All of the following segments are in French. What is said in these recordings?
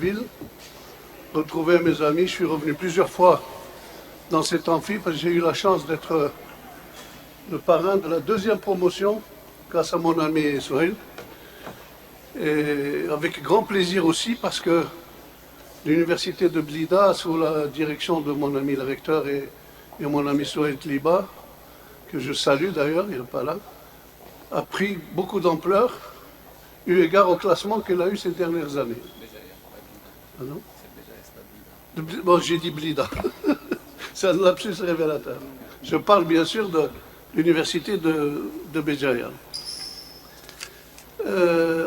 ville, retrouver mes amis. Je suis revenu plusieurs fois dans cet amphi parce que j'ai eu la chance d'être le parrain de la deuxième promotion grâce à mon ami Souhail. Et avec grand plaisir aussi parce que l'université de Blida, sous la direction de mon ami le recteur et mon ami Souhail Tliba, que je salue d'ailleurs, il n'est pas là, a pris beaucoup d'ampleur, eu égard au classement qu'elle a eu ces dernières années. Ah non? Bon, j'ai dit Blida. C'est un lapsus révélateur. Je parle bien sûr de l'université de Béjaïa.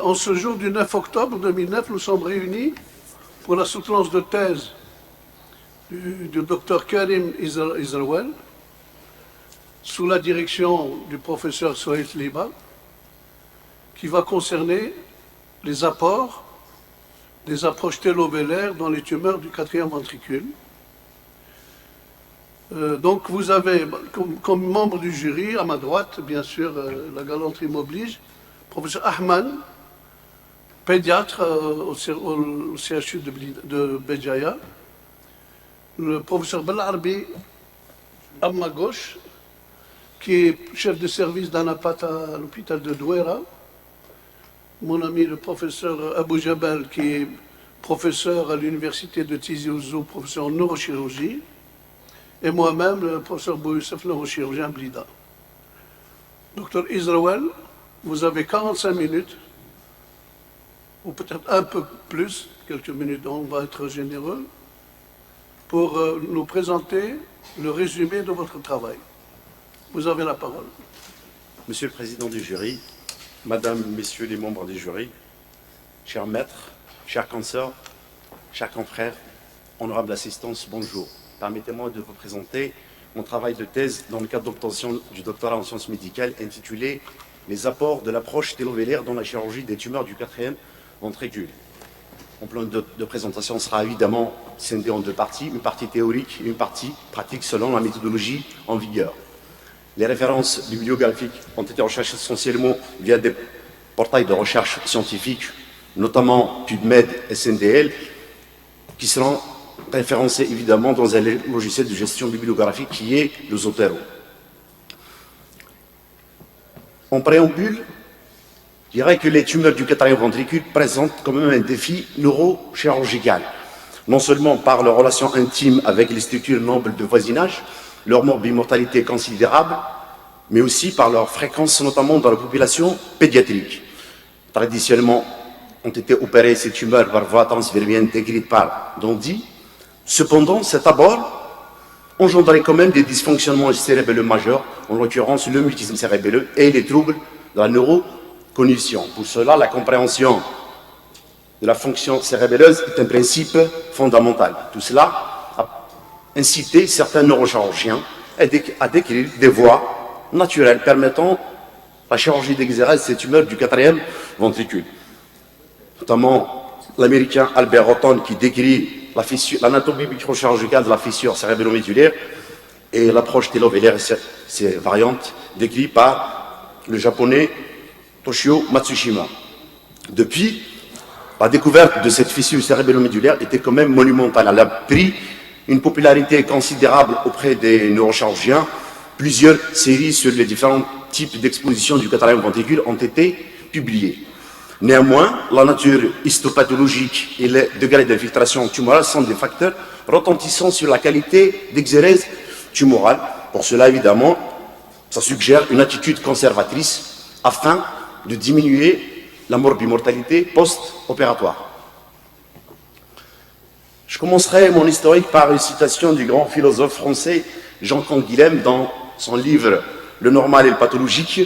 En ce jour du 9 octobre 2009, nous sommes réunis pour la soutenance de thèse du docteur Karim Israël, sous la direction du professeur Souhail Tliba, qui va concerner les apports des approches télovélaires dans les tumeurs du quatrième ventricule. Donc vous avez, comme membre du jury, à ma droite, bien sûr, la galanterie m'oblige, professeur Ahman, pédiatre au CHU de Béjaïa, le professeur Belarbi, à ma gauche, qui est chef de service d'Anapat à l'hôpital de Douera, mon ami le professeur Abou Jabal, qui est professeur à l'université de Tizi Ouzou, professeur en neurochirurgie, et moi-même, le professeur Bouyousef, neurochirurgien Blida. Docteur Israël, vous avez 45 minutes, ou peut-être un peu plus, quelques minutes, on va être généreux, pour nous présenter le résumé de votre travail. Vous avez la parole. Monsieur le Président du jury, Madame, Messieurs les membres du jury, chers maîtres, chers consoeurs, chers confrères, honorable assistance, bonjour. Permettez-moi de vous présenter mon travail de thèse dans le cadre d'obtention du doctorat en sciences médicales intitulé « Les apports de l'approche télovélaire dans la chirurgie des tumeurs du quatrième ventricule ». Mon plan de présentation sera évidemment scindé en deux parties, une partie théorique et une partie pratique selon la méthodologie en vigueur. Les références bibliographiques ont été recherchées essentiellement via des portails de recherche scientifique, notamment PubMed et SNDL, qui seront référencés évidemment dans un logiciel de gestion bibliographique qui est le Zotero. En préambule, je dirais que les tumeurs du quatrième ventricule présentent quand même un défi neurochirurgical, non seulement par leur relation intime avec les structures nobles de voisinage, leur morbimortalité considérable, mais aussi par leur fréquence, notamment dans la population pédiatrique. Traditionnellement, ont été opérées ces tumeurs par voie transvermienne décrite par Dondy. Cependant, cet abord engendrait quand même des dysfonctionnements cérébelleux majeurs, en l'occurrence le mutisme cérébelleux et les troubles de la neurocognition. Pour cela, la compréhension de la fonction cérébelleuse est un principe fondamental. Tout cela a incité certains neurochirurgiens à décrire des voies naturelles permettant la chirurgie d'exérèse de ces tumeurs du quatrième ventricule. Notamment l'américain Albert Houghton qui décrit l'anatomie microchirurgicale de la fissure cérébello-médulaire et l'approche télovélaire et ses variantes décrites par le japonais Toshio Matsushima. Depuis, la découverte de cette fissure cérébello-médulaire était quand même monumentale. Elle a pris une popularité considérable auprès des neurochirurgiens. Plusieurs séries sur les différents types d'exposition du quatrième ventricule ont été publiées. Néanmoins, la nature histopathologique et les degrés d'infiltration tumorale sont des facteurs retentissants sur la qualité d'exérèse tumorale. Pour cela, évidemment, ça suggère une attitude conservatrice afin de diminuer la morbimortalité post-opératoire. Je commencerai mon historique par une citation du grand philosophe français Jean Canguilhem dans son livre « Le normal et le pathologique »,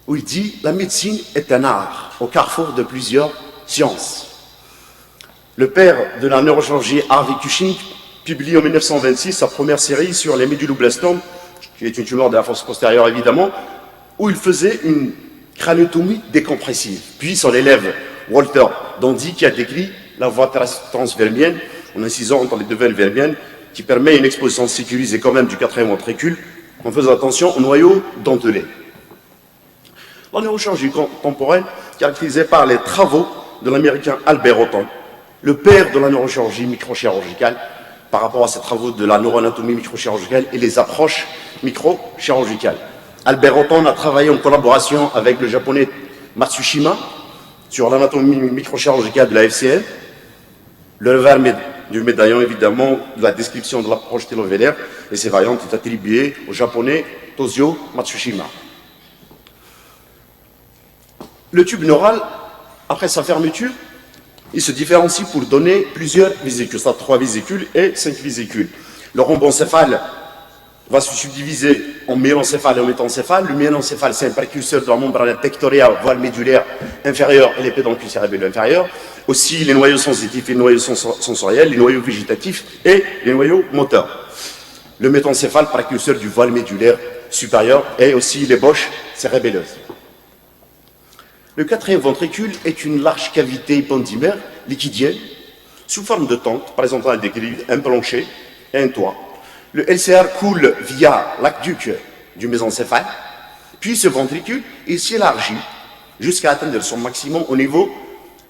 où il dit « La médecine est un art au carrefour de plusieurs sciences ». Le père de la neurochirurgie Harvey Cushing publie en 1926 sa première série sur les méduloblastomes, qui est une tumeur de la fosse postérieure évidemment, où il faisait une craniotomie décompressive. Puis son élève Walter Dondy qui a décrit la voie transvermienne en incisant dans les deux veines vermiennes qui permet une exposition sécurisée quand même du quatrième ventricule en faisant attention au noyau dentelé. La neurochirurgie contemporaine, caractérisée par les travaux de l'américain Albert Houghton, le père de la neurochirurgie microchirurgicale par rapport à ces travaux de la neuroanatomie microchirurgicale et les approches microchirurgicales. Albert Otton a travaillé en collaboration avec le japonais Matsushima sur l'anatomie microchirurgicale de la FCL, le revers du médaillon, évidemment, de la description de l'approche télovélaire et ses variantes est attribuée au japonais Tozio Matsushima. Le tube neural, après sa fermeture, il se différencie pour donner plusieurs vésicules, c'est-à-dire 3 vésicules et 5 vésicules. Le rhomboencéphale va se subdiviser en myélencéphale et en métencéphale. Le myélencéphale, c'est un précurseur de la membrane pectoraire, voile médulaire inférieur et les pédoncule cérébelleux inférieur. Aussi les noyaux sensitifs et les noyaux sensoriels, les noyaux végétatifs et les noyaux moteurs. Le métencéphale, précurseur du voile médulaire supérieur et aussi les boches cérébelleuses. Le 4e ventricule est une large cavité épendymère liquidienne sous forme de tente, présentant un plancher et un toit. Le LCR coule via l'aqueduc du mésencéphale, puis ce ventricule s'élargit jusqu'à atteindre son maximum au niveau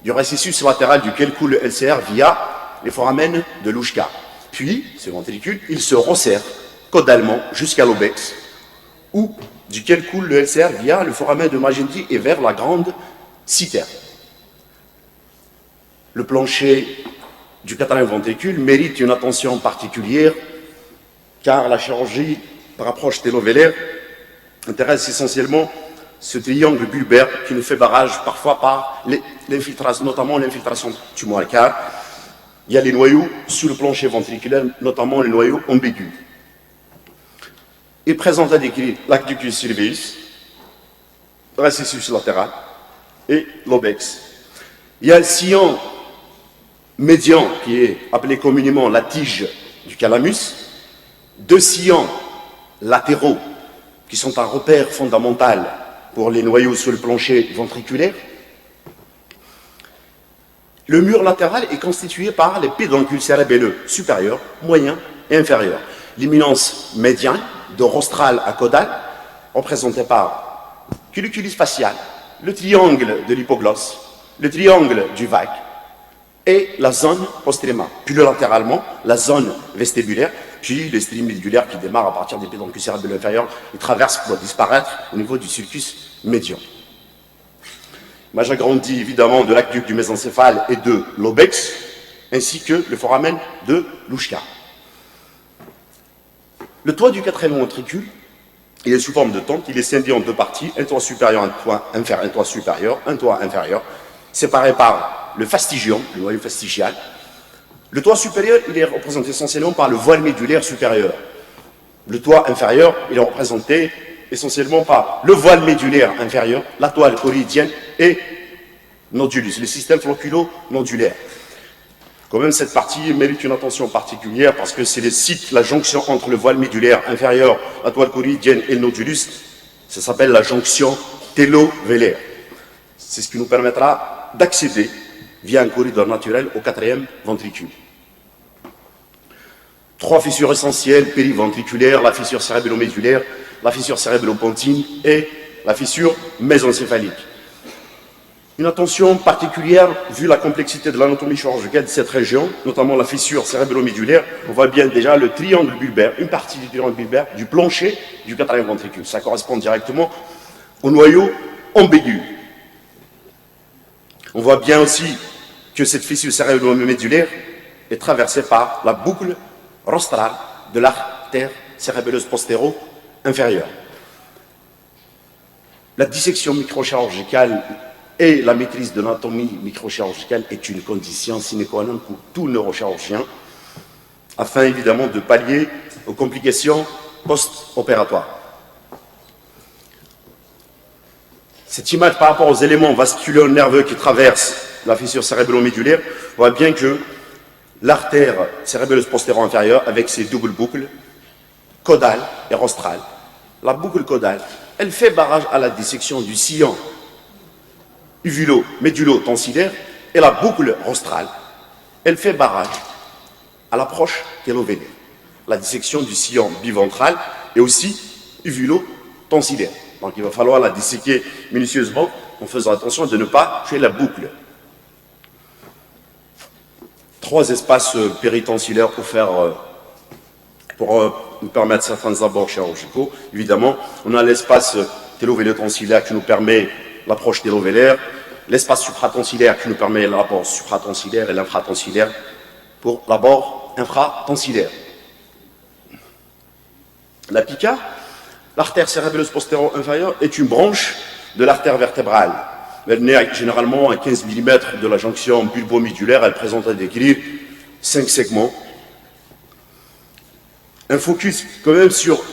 du récessus latéral duquel coule le LCR via les foramen de Louchka. Puis, ce ventricule, il se resserre caudalement jusqu'à l'obex, où duquel coule le LCR via le foramen de Magendie et vers la grande citerne. Le plancher du 4e ventricule mérite une attention particulière car la chirurgie par approche télovélaire intéresse essentiellement ce triangle bulbaire qui nous fait barrage parfois par l'infiltration, notamment l'infiltration tumorale, car il y a les noyaux sous le plancher ventriculaire, notamment les noyaux ambigus. Il présente à décrire l'aqueductus sylveus, le récessus latéral et l'obex. Il y a le sillon médian qui est appelé communément la tige du calamus, 2 sillons latéraux qui sont un repère fondamental pour les noyaux sur le plancher ventriculaire. Le mur latéral est constitué par les pédoncules cérébelleux supérieurs, moyens et inférieurs. L'imminence médiane de rostral à caudal, représentée par culuculus facial, le triangle de l'hypoglosse, le triangle du vague et la zone postérieurement. Puis latéralement, la zone vestibulaire, puis les strimes médulaires qui démarrent à partir des pédoncules cérébelleux inférieurs et traversent pour disparaître au niveau du sulcus médian. Moi, j'agrandis évidemment de l'aqueduc du mésencéphale et de l'obex, ainsi que le foramen de Louchka. Le toit du 4e ventricule, il est sous forme de tente, il est scindé en 2 parties, un toit supérieur, un toit inférieur, un toit supérieur, un toit inférieur, séparé par le fastigium, le noyau fastigial. Le toit supérieur, il est représenté essentiellement par le voile médulaire supérieur. Le toit inférieur, il est représenté essentiellement par le voile médulaire inférieur, la toile choroïdienne et nodulus, le système floculo-nodulaire. Quand même, cette partie mérite une attention particulière parce que c'est le site, la jonction entre le voile médulaire inférieur, la toile choroïdienne et le nodulus. Ça s'appelle la jonction télovélaire. C'est ce qui nous permettra d'accéder via un corridor naturel au 4e ventricule. 3 fissures essentielles périventriculaires, la fissure cérébello-médulaire, la fissure cérébello-pontine et la fissure mésencéphalique. Une attention particulière, vu la complexité de l'anatomie chirurgicale de cette région, notamment la fissure cérébello-médulaire, on voit bien déjà le triangle bulbaire, une partie du triangle bulbaire du plancher du 4e ventricule. Ça correspond directement au noyau ambigu. On voit bien aussi que cette fissure cérébello-médulaire est traversée par la boucle rostrale de l'artère cérébelleuse postéro-inférieure. La dissection microchirurgicale et la maîtrise de l'anatomie microchirurgicale est une condition sine qua non pour tout neurochirurgien, afin évidemment de pallier aux complications post-opératoires. Cette image par rapport aux éléments vasculaires nerveux qui traversent la fissure cérébello-médulaire voit bien que l'artère cérébelleuse postéro-inférieure, avec ses doubles boucles, caudale et rostrale, la boucle caudale, elle fait barrage à la dissection du sillon uvulo-médulo-tonsillaire et la boucle rostrale, elle fait barrage à l'approche télovélaire, la dissection du sillon biventral et aussi uvulo-tonsillaire. Donc il va falloir la disséquer minutieusement en faisant attention de ne pas tuer la boucle. 3 espaces péritonsulaires offerts pour nous permettre certains abords chirurgicaux. Évidemment, on a l'espace télovélo-tonsillaire qui nous permet l'approche télovélaire, l'espace supratonsillaire qui nous permet l'abord supratonsillaire et l'infratonsillaire pour l'abord infratonsillaire. La pica, l'artère cérébelleuse postéro-inférieure, est une branche de l'artère vertébrale. Elle naît généralement à 15 mm de la jonction bulbo-médulaire. Elle présente un déclive 5 segments. Un focus quand même sur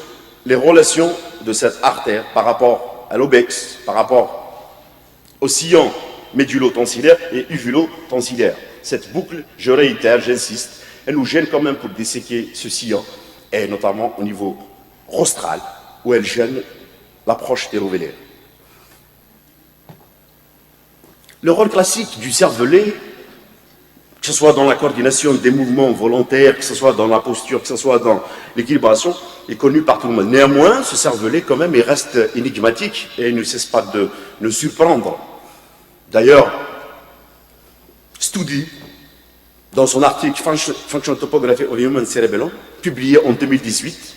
les relations de cette artère par rapport à l'obex, par rapport au sillon médulo-tonsillaire et uvulo-tonsillaire. Cette boucle, je réitère, j'insiste, elle nous gêne quand même pour disséquer ce sillon, et notamment au niveau rostral, où elle gêne l'approche télovélaire. Le rôle classique du cervelet, que ce soit dans la coordination des mouvements volontaires, que ce soit dans la posture, que ce soit dans l'équilibration, est connu par tout le monde. Néanmoins, ce cervelet, quand même, il reste énigmatique et il ne cesse pas de nous surprendre. D'ailleurs, Studi, dans son article Function Topography of Human Cerebellum, publié en 2018,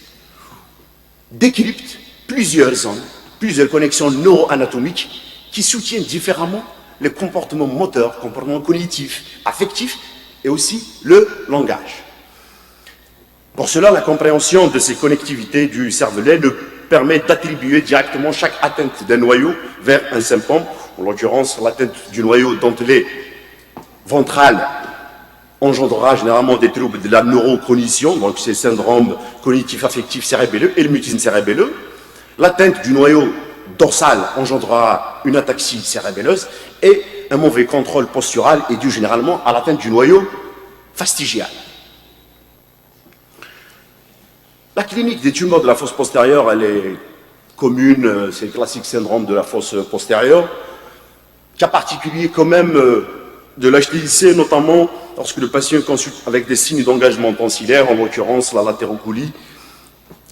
décrypte plusieurs zones, plusieurs connexions neuroanatomiques qui soutiennent différemment les comportements moteurs, comportements cognitifs, affectifs et aussi le langage. Pour cela, la compréhension de ces connectivités du cervelet nous permet d'attribuer directement chaque atteinte d'un noyau vers un symptôme, en l'occurrence l'atteinte du noyau dentelé ventral engendrera généralement des troubles de la neurocognition, donc c'est le syndrome cognitif affectif cérébelleux et le mutisme cérébelleux. L'atteinte du noyau dorsal engendrera une ataxie cérébelleuse et un mauvais contrôle postural est dû généralement à l'atteinte du noyau fastigial. La clinique des tumeurs de la fosse postérieure, elle est commune, c'est le classique syndrome de la fosse postérieure, cas particulier quand même de l'HTIC, notamment lorsque le patient consulte avec des signes d'engagement tonsillaire, en l'occurrence la latérocolie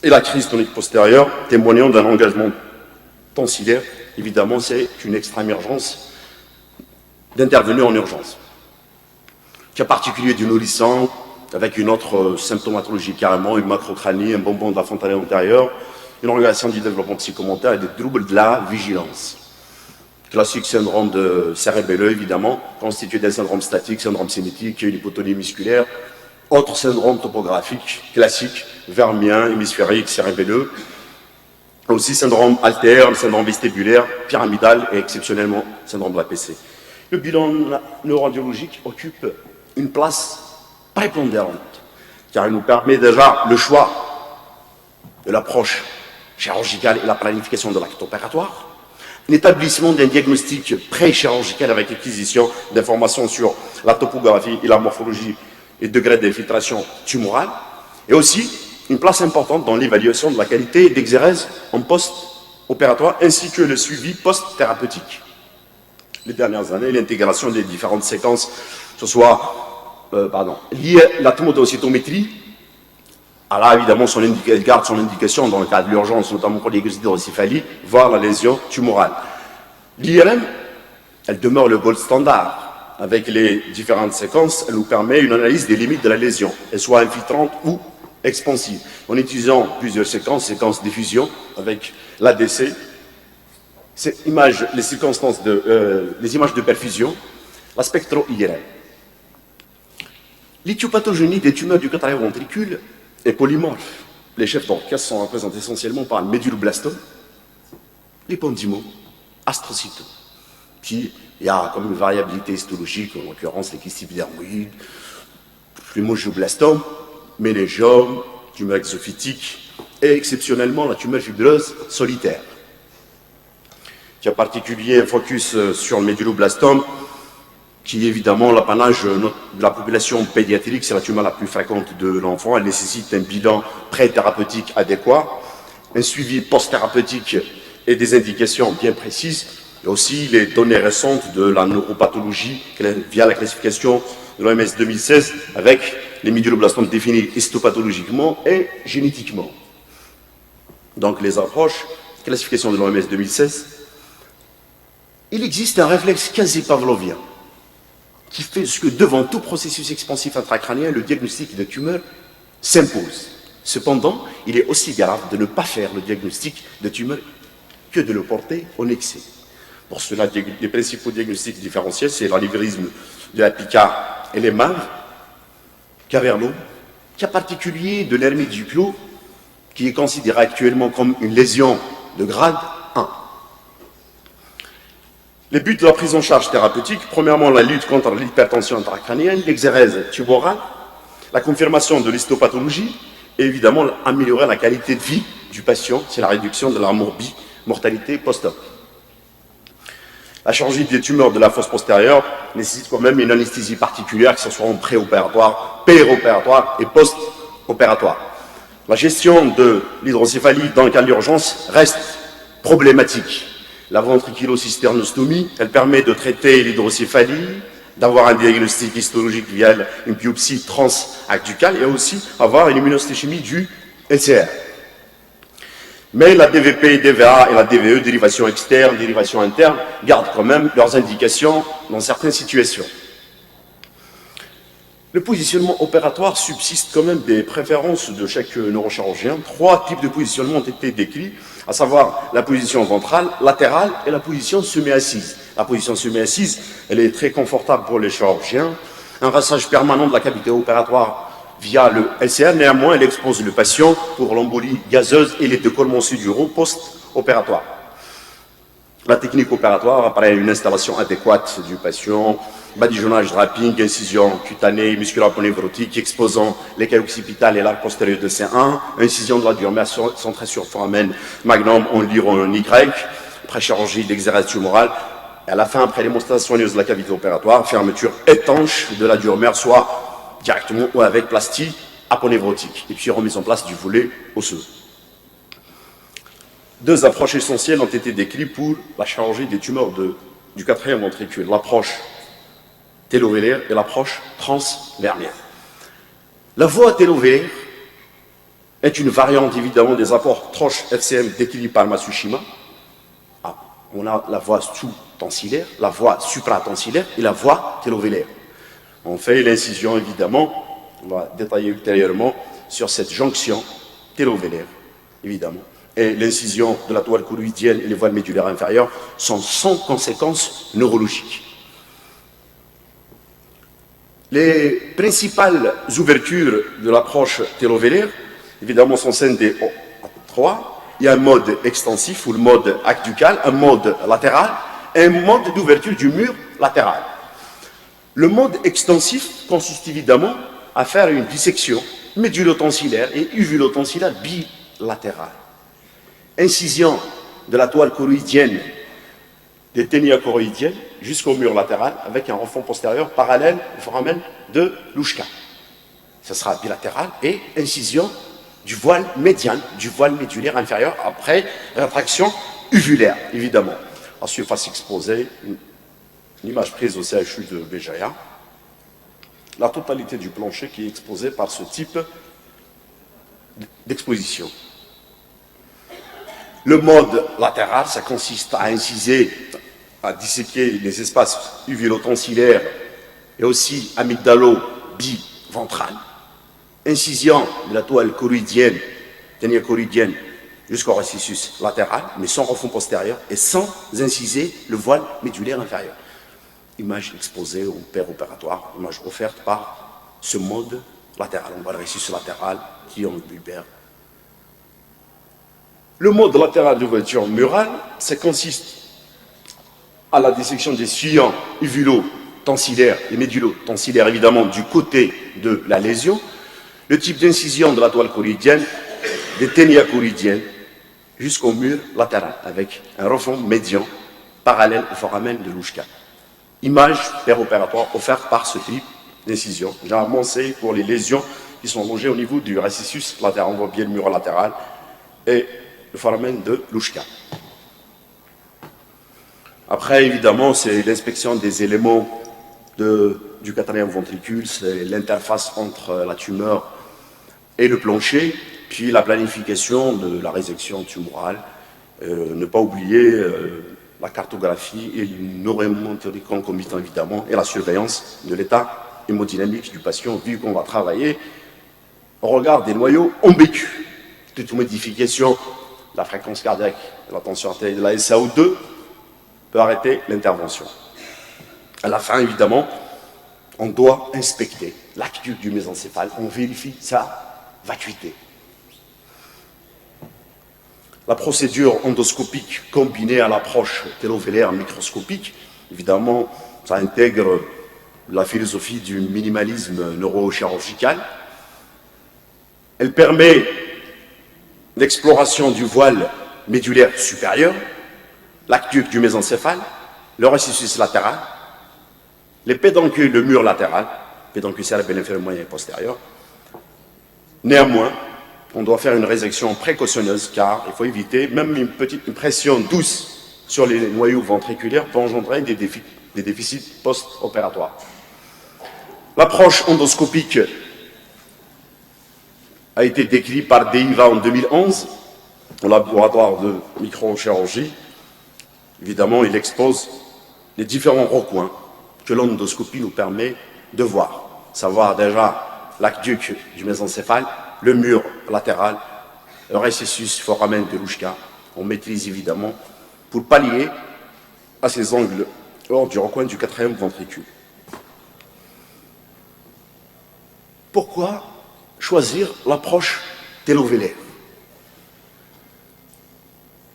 et la crise tonique postérieure, témoignant d'un engagement tonsillaire. Évidemment, c'est une extra-émergence d'intervenir en urgence. Cas particulier du nourrisson, avec une autre symptomatologie carrément, une macrocranie, un bonbon de la fontanelle antérieure, une organisation du développement psychomoteur et des troubles de la vigilance. Classique syndrome de cérébelleux, évidemment, constitué d'un syndrome statique, syndrome cinétique, une hypotonie musculaire. Autre syndrome topographique, classique, vermien, hémisphérique, cérébelleux. Aussi syndrome alterne, syndrome vestibulaire, pyramidal et exceptionnellement syndrome de l'APC. Le bilan neuroradiologique occupe une place prépondérante, car il nous permet déjà le choix de l'approche chirurgicale et la planification de l'acte opératoire, l'établissement d'un diagnostic pré-chirurgical avec acquisition d'informations sur la topographie et la morphologie et degré d'infiltration tumorale, et aussi une place importante dans l'évaluation de la qualité d'exérèse en post-opératoire ainsi que le suivi post-thérapeutique. Les dernières années, l'intégration des différentes séquences, que ce soit liées à la tomodensitométrie, là évidemment elle garde son indication dans le cas de l'urgence, notamment pour les hydrocéphalie, voire la lésion tumorale. L'IRM, elle demeure le gold standard. Avec les différentes séquences, elle nous permet une analyse des limites de la lésion, qu'elle soit infiltrante ou expansive, en utilisant plusieurs séquences diffusion avec l'ADC, les circonstances les images de perfusion, la spectro-IRM. L'éthiopathogénie des tumeurs du quadrant-ventricule est polymorphe. Les chefs d'orchestre sont représentés essentiellement par le méduloblastome, l'épendymo, astrocytome. Puis il y a comme une variabilité histologique, en l'occurrence les kystes épidermoïdes, le mangioblastome, méningiome, tumeur exophytique et exceptionnellement la tumeur fibreuse solitaire. Qui a particulier un focus sur le méduloblastome, qui est évidemment l'apanage de la population pédiatrique, c'est la tumeur la plus fréquente de l'enfant. Elle nécessite un bilan pré-thérapeutique adéquat, un suivi post-thérapeutique et des indications bien précises, et aussi les données récentes de la neuropathologie via la classification de l'OMS 2016 avec les méduloblastomes définis histopathologiquement et génétiquement. Donc les approches, classification de l'OMS 2016, il existe un réflexe quasi pavlovien qui fait que devant tout processus expansif intracrânien, le diagnostic de tumeur s'impose. Cependant, il est aussi grave de ne pas faire le diagnostic de tumeur que de le porter en excès. Pour cela, les principaux diagnostics différentiels, c'est l'anévrisme de la pica et les maves, caverno, cas particulier de l'hermie du Duclos, qui est considéré actuellement comme une lésion de grade 1. Les buts de la prise en charge thérapeutique, premièrement la lutte contre l'hypertension intracrânienne, l'exérèse tumorale, la confirmation de l'histopathologie et évidemment améliorer la qualité de vie du patient, c'est la réduction de la mortalité post-op. La chirurgie des tumeurs de la fosse postérieure nécessite quand même une anesthésie particulière, que ce soit en préopératoire, péropératoire et post-opératoire. La gestion de l'hydrocéphalie dans le cas d'urgence reste problématique. La ventriculocysternostomie, elle permet de traiter l'hydrocéphalie, d'avoir un diagnostic histologique via une biopsie transacducale et aussi avoir une immunostéchimie du LCR. Mais la DVP, DVA et la DVE, dérivation externe, dérivation interne, gardent quand même leurs indications dans certaines situations. Le positionnement opératoire subsiste quand même des préférences de chaque neurochirurgien. 3 types de positionnement ont été décrits, à savoir la position ventrale, latérale et la position semi-assise. La position semi-assise, elle est très confortable pour les chirurgiens. Un rassage permanent de la cavité opératoire via le LCR, néanmoins, elle expose le patient pour l'embolie gazeuse et les décollements suduraux post-opératoires. La technique opératoire, après une installation adéquate du patient, badigeonnage, draping, incision cutanée, musculaire-névrotique, exposant l'écaille occipitale et l'arc postérieur de C1, incision de la durmère centrée sur foramen magnum en lyre en Y, après chirurgie d'exérèse tumorale, et à la fin, après l'hémostase soigneuse de la cavité opératoire, fermeture étanche de la durmère, soit directement ou avec plastie aponévrotique, et puis remise en place du volet osseux. 2 approches essentielles ont été décrites pour la chirurgie des tumeurs du 4e ventricule, l'approche télovélaire et l'approche transvernière. La voie télovélaire est une variante évidemment des apports Troche FCM décrits par Matsushima. On a la voie sous-tensillaire, la voie supra-tensillaire et la voie télovélaire. On fait l'incision évidemment, on va détailler ultérieurement sur cette jonction télovélaire, évidemment. Et l'incision de la toile choroïdienne et les voiles médulaires inférieures sont sans conséquences neurologiques. Les principales ouvertures de l'approche télovélaire, évidemment, sont scindées en 3. Il y a un mode extensif ou le mode acducal, un mode latéral et un mode d'ouverture du mur latéral. Le mode extensif consiste évidemment à faire une dissection médulo-tonsillaire et uvulo-tonsillaire bilatérale. Incision de la toile choroïdienne, des ténias choroïdiennes, jusqu'au mur latéral, avec un refond postérieur parallèle au foramen de Louchka. Ce sera bilatéral et incision du voile médian, du voile médulaire inférieur, après rétraction uvulaire, évidemment. En surface exposée, une image prise au CHU de Béjaïa. La totalité du plancher qui est exposé par ce type d'exposition. Le mode latéral, ça consiste à inciser, à disséquer les espaces uvulo-tonsillaires et aussi amygdalo-biventral. Incision de la toile choroïdienne, ténia choroïdienne, jusqu'au récissus latéral, mais sans refond postérieur et sans inciser le voile médulaire inférieur. Image exposée au opératoire, image offerte par ce mode latéral. On voit le récissus latéral qui en libère. Le mode latéral d'ouverture murale, ça consiste à la dissection des sillons uvulo-tonsillaires et médulo-tonsillaires, évidemment, du côté de la lésion. Le type d'incision de la toile choroïdienne, des ténias choroïdiennes, jusqu'au mur latéral, avec un refond médian parallèle au foramen de Louchka. Image péropératoire offerte par ce type d'incision. Généralement, c'est pour les lésions qui sont logées au niveau du récissus latéral. On voit bien le mur latéral et le foramen de Louchka. Après, évidemment, c'est l'inspection des éléments du 4e ventricule, c'est l'interface entre la tumeur et le plancher, puis la planification de la résection tumorale. Ne pas oublier la cartographie et le neuromonitoring concomitant évidemment et la surveillance de l'état hémodynamique du patient, vu qu'on va travailler au regard des noyaux ambécus. Toute modification de la fréquence cardiaque, de la tension artérielle, de la SAO2 peut arrêter l'intervention. À la fin, évidemment, on doit inspecter l'aqueduc du mésencéphale, on vérifie sa vacuité. La procédure endoscopique combinée à l'approche télovélaire microscopique, évidemment, ça intègre la philosophie du minimalisme neurochirurgical. Elle permet l'exploration du voile médulaire supérieur, l'aqueduc du mésencéphale, le récessus latéral, les pédoncules, le mur latéral, pédoncule cérébral inférieur, moyen et postérieur. Néanmoins, on doit faire une résection précautionneuse car il faut éviter, même une pression douce sur les noyaux ventriculaires peut engendrer des déficits post-opératoires. L'approche endoscopique a été décrite par Deiva en 2011 au laboratoire de microchirurgie. Évidemment, il expose les différents recoins que l'endoscopie nous permet de voir. Savoir déjà l'aqueduc du mésencéphale, le mur latéral, le récessus foramen de Louchka. On maîtrise évidemment pour pallier à ces angles hors du recoin du quatrième ventricule. Pourquoi choisir l'approche télovélaire?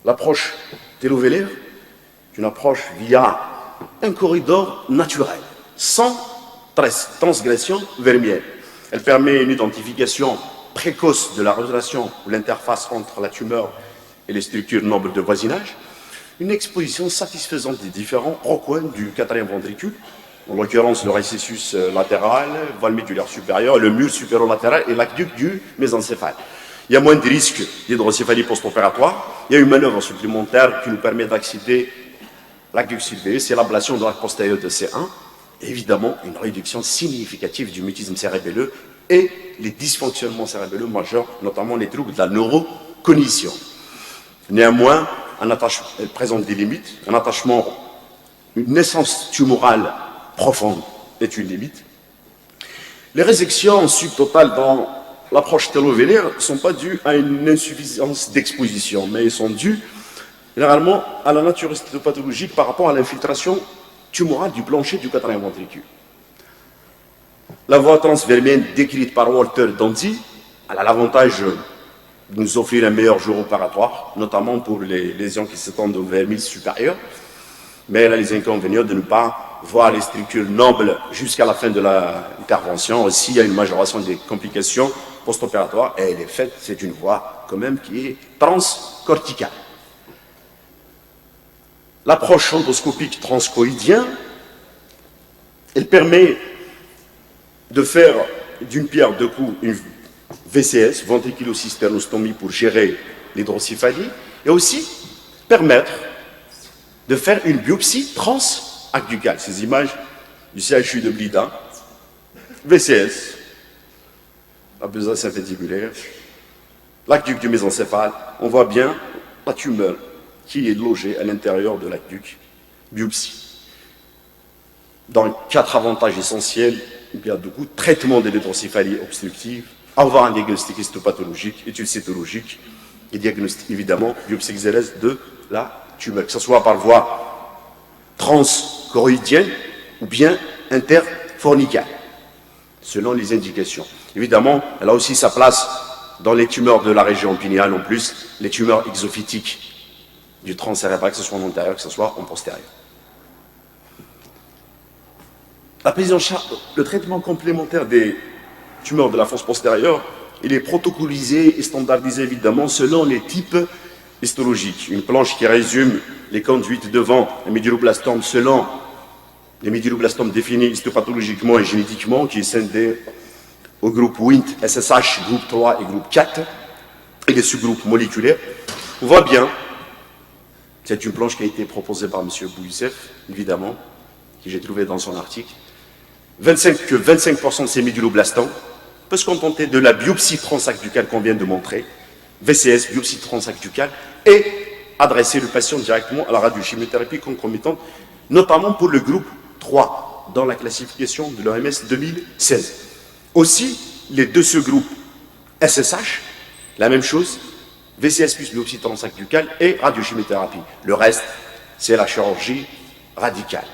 L'approche télovélaire est une approche via un corridor naturel, sans transgression vermière. Elle permet une identification précoce de la relation ou l'interface entre la tumeur et les structures nobles de voisinage, une exposition satisfaisante des différents recoins du quatrième ventricule, en l'occurrence le récessus latéral, le voile médulaire supérieur, le mur supéro-latéral et l'aqueduc du mésencéphale. Il y a moins de risques d'hydrocéphalie post-opératoire. Il y a une manœuvre supplémentaire qui nous permet d'accéder à l'aqueduc sylvéus, c'est l'ablation de l'arc postérieur de C1, et évidemment une réduction significative du mutisme cérébelleux et les dysfonctionnements cérébelleux majeurs, notamment les troubles de la neurocognition. Néanmoins, elle présente des limites. Un attachement, une naissance tumorale profonde est une limite. Les résections subtotales dans l'approche télovélaire ne sont pas dues à une insuffisance d'exposition, mais elles sont dues généralement à la nature histopathologique par rapport à l'infiltration tumorale du plancher du quatrième ventricule. La voie transvermienne décrite par Walter Dandy, elle a l'avantage de nous offrir un meilleur jour opératoire, notamment pour les lésions qui s'étendent au vermis supérieur, mais elle a les inconvénients de ne pas voir les structures nobles jusqu'à la fin de l'intervention. Aussi, il y a une majoration des complications post-opératoires, et elle est faite, c'est une voie quand même qui est transcorticale. L'approche endoscopique transcoïdienne, elle permet de faire d'une pierre deux coups une VCS, ventriculocystérnostomie, pour gérer l'hydrocéphalie, et aussi permettre de faire une biopsie transaqueducale. Ces images du CHU de Blida, VCS, la besace infundibulaire, l'aqueduc du mésencéphale, on voit bien la tumeur qui est logée à l'intérieur de l'aqueduc, biopsie. Dans 4 avantages essentiels, il y a du coup traitement de l'hydrocéphalie obstructive, avoir un diagnostic histopathologique, étude cytologique et diagnostic évidemment biopsie xérès de la tumeur, que ce soit par voie transchoroïdienne ou bien interfornicale, selon les indications. Évidemment, elle a aussi sa place dans les tumeurs de la région pinéale, en plus, les tumeurs exophytiques du tronc cérébral, que ce soit en antérieur, que ce soit en postérieur. La prise en charge, le traitement complémentaire des tumeurs de la fosse postérieure, il est protocolisé et standardisé évidemment selon les types histologiques. Une planche qui résume les conduites devant les méduloblastomes selon les méduloblastomes définis histopathologiquement et génétiquement, qui est scindé au groupe WINT, SSH, groupe 3 et groupe 4, et les sous-groupes moléculaires. On voit bien, c'est une planche qui a été proposée par M. Bouissef, évidemment, que j'ai trouvé dans son article, que 25% de ces méduloblastomes peuvent se contenter de la biopsie transaqueducale qu'on vient de montrer, VCS, biopsie transaqueducale, et adresser le patient directement à la radiochimiothérapie concomitante, notamment pour le groupe 3 dans la classification de l'OMS 2016. Aussi, les deux sous-groupes SSH, la même chose, VCS plus biopsie thoracique buccale et radiochimiothérapie. Le reste, c'est la chirurgie radicale.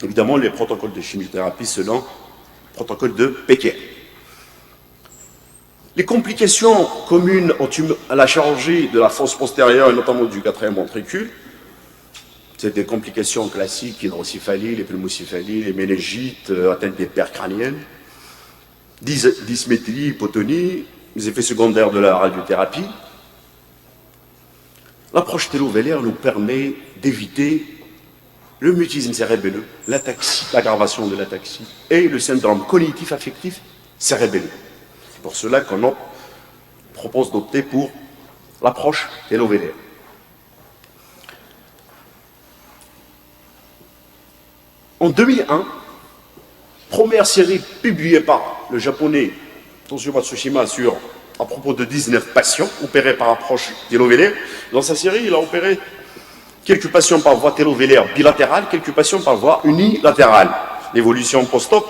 Évidemment, les protocoles de chimiothérapie selon le protocole de Pékin. Les complications communes à la chirurgie de la fosse postérieure et notamment du quatrième ventricule, c'est des complications classiques, hydrocéphalie, les pneumocéphalies, les méningites, atteinte des paires crâniennes, dysmétrie, hypotonie, les effets secondaires de la radiothérapie. L'approche télovélaire nous permet d'éviter le mutisme cérébelleux, l'ataxie, l'aggravation de l'ataxie et le syndrome cognitif affectif cérébelleux. C'est pour cela qu'on propose d'opter pour l'approche télovélaire. En 2001, première série publiée par le japonais Toshio Matsushima à propos de 19 patients opérés par approche télovélaire. Dans sa série, il a opéré quelques patients par voie télovélaire bilatérale, quelques patients par voie unilatérale. L'évolution post-op,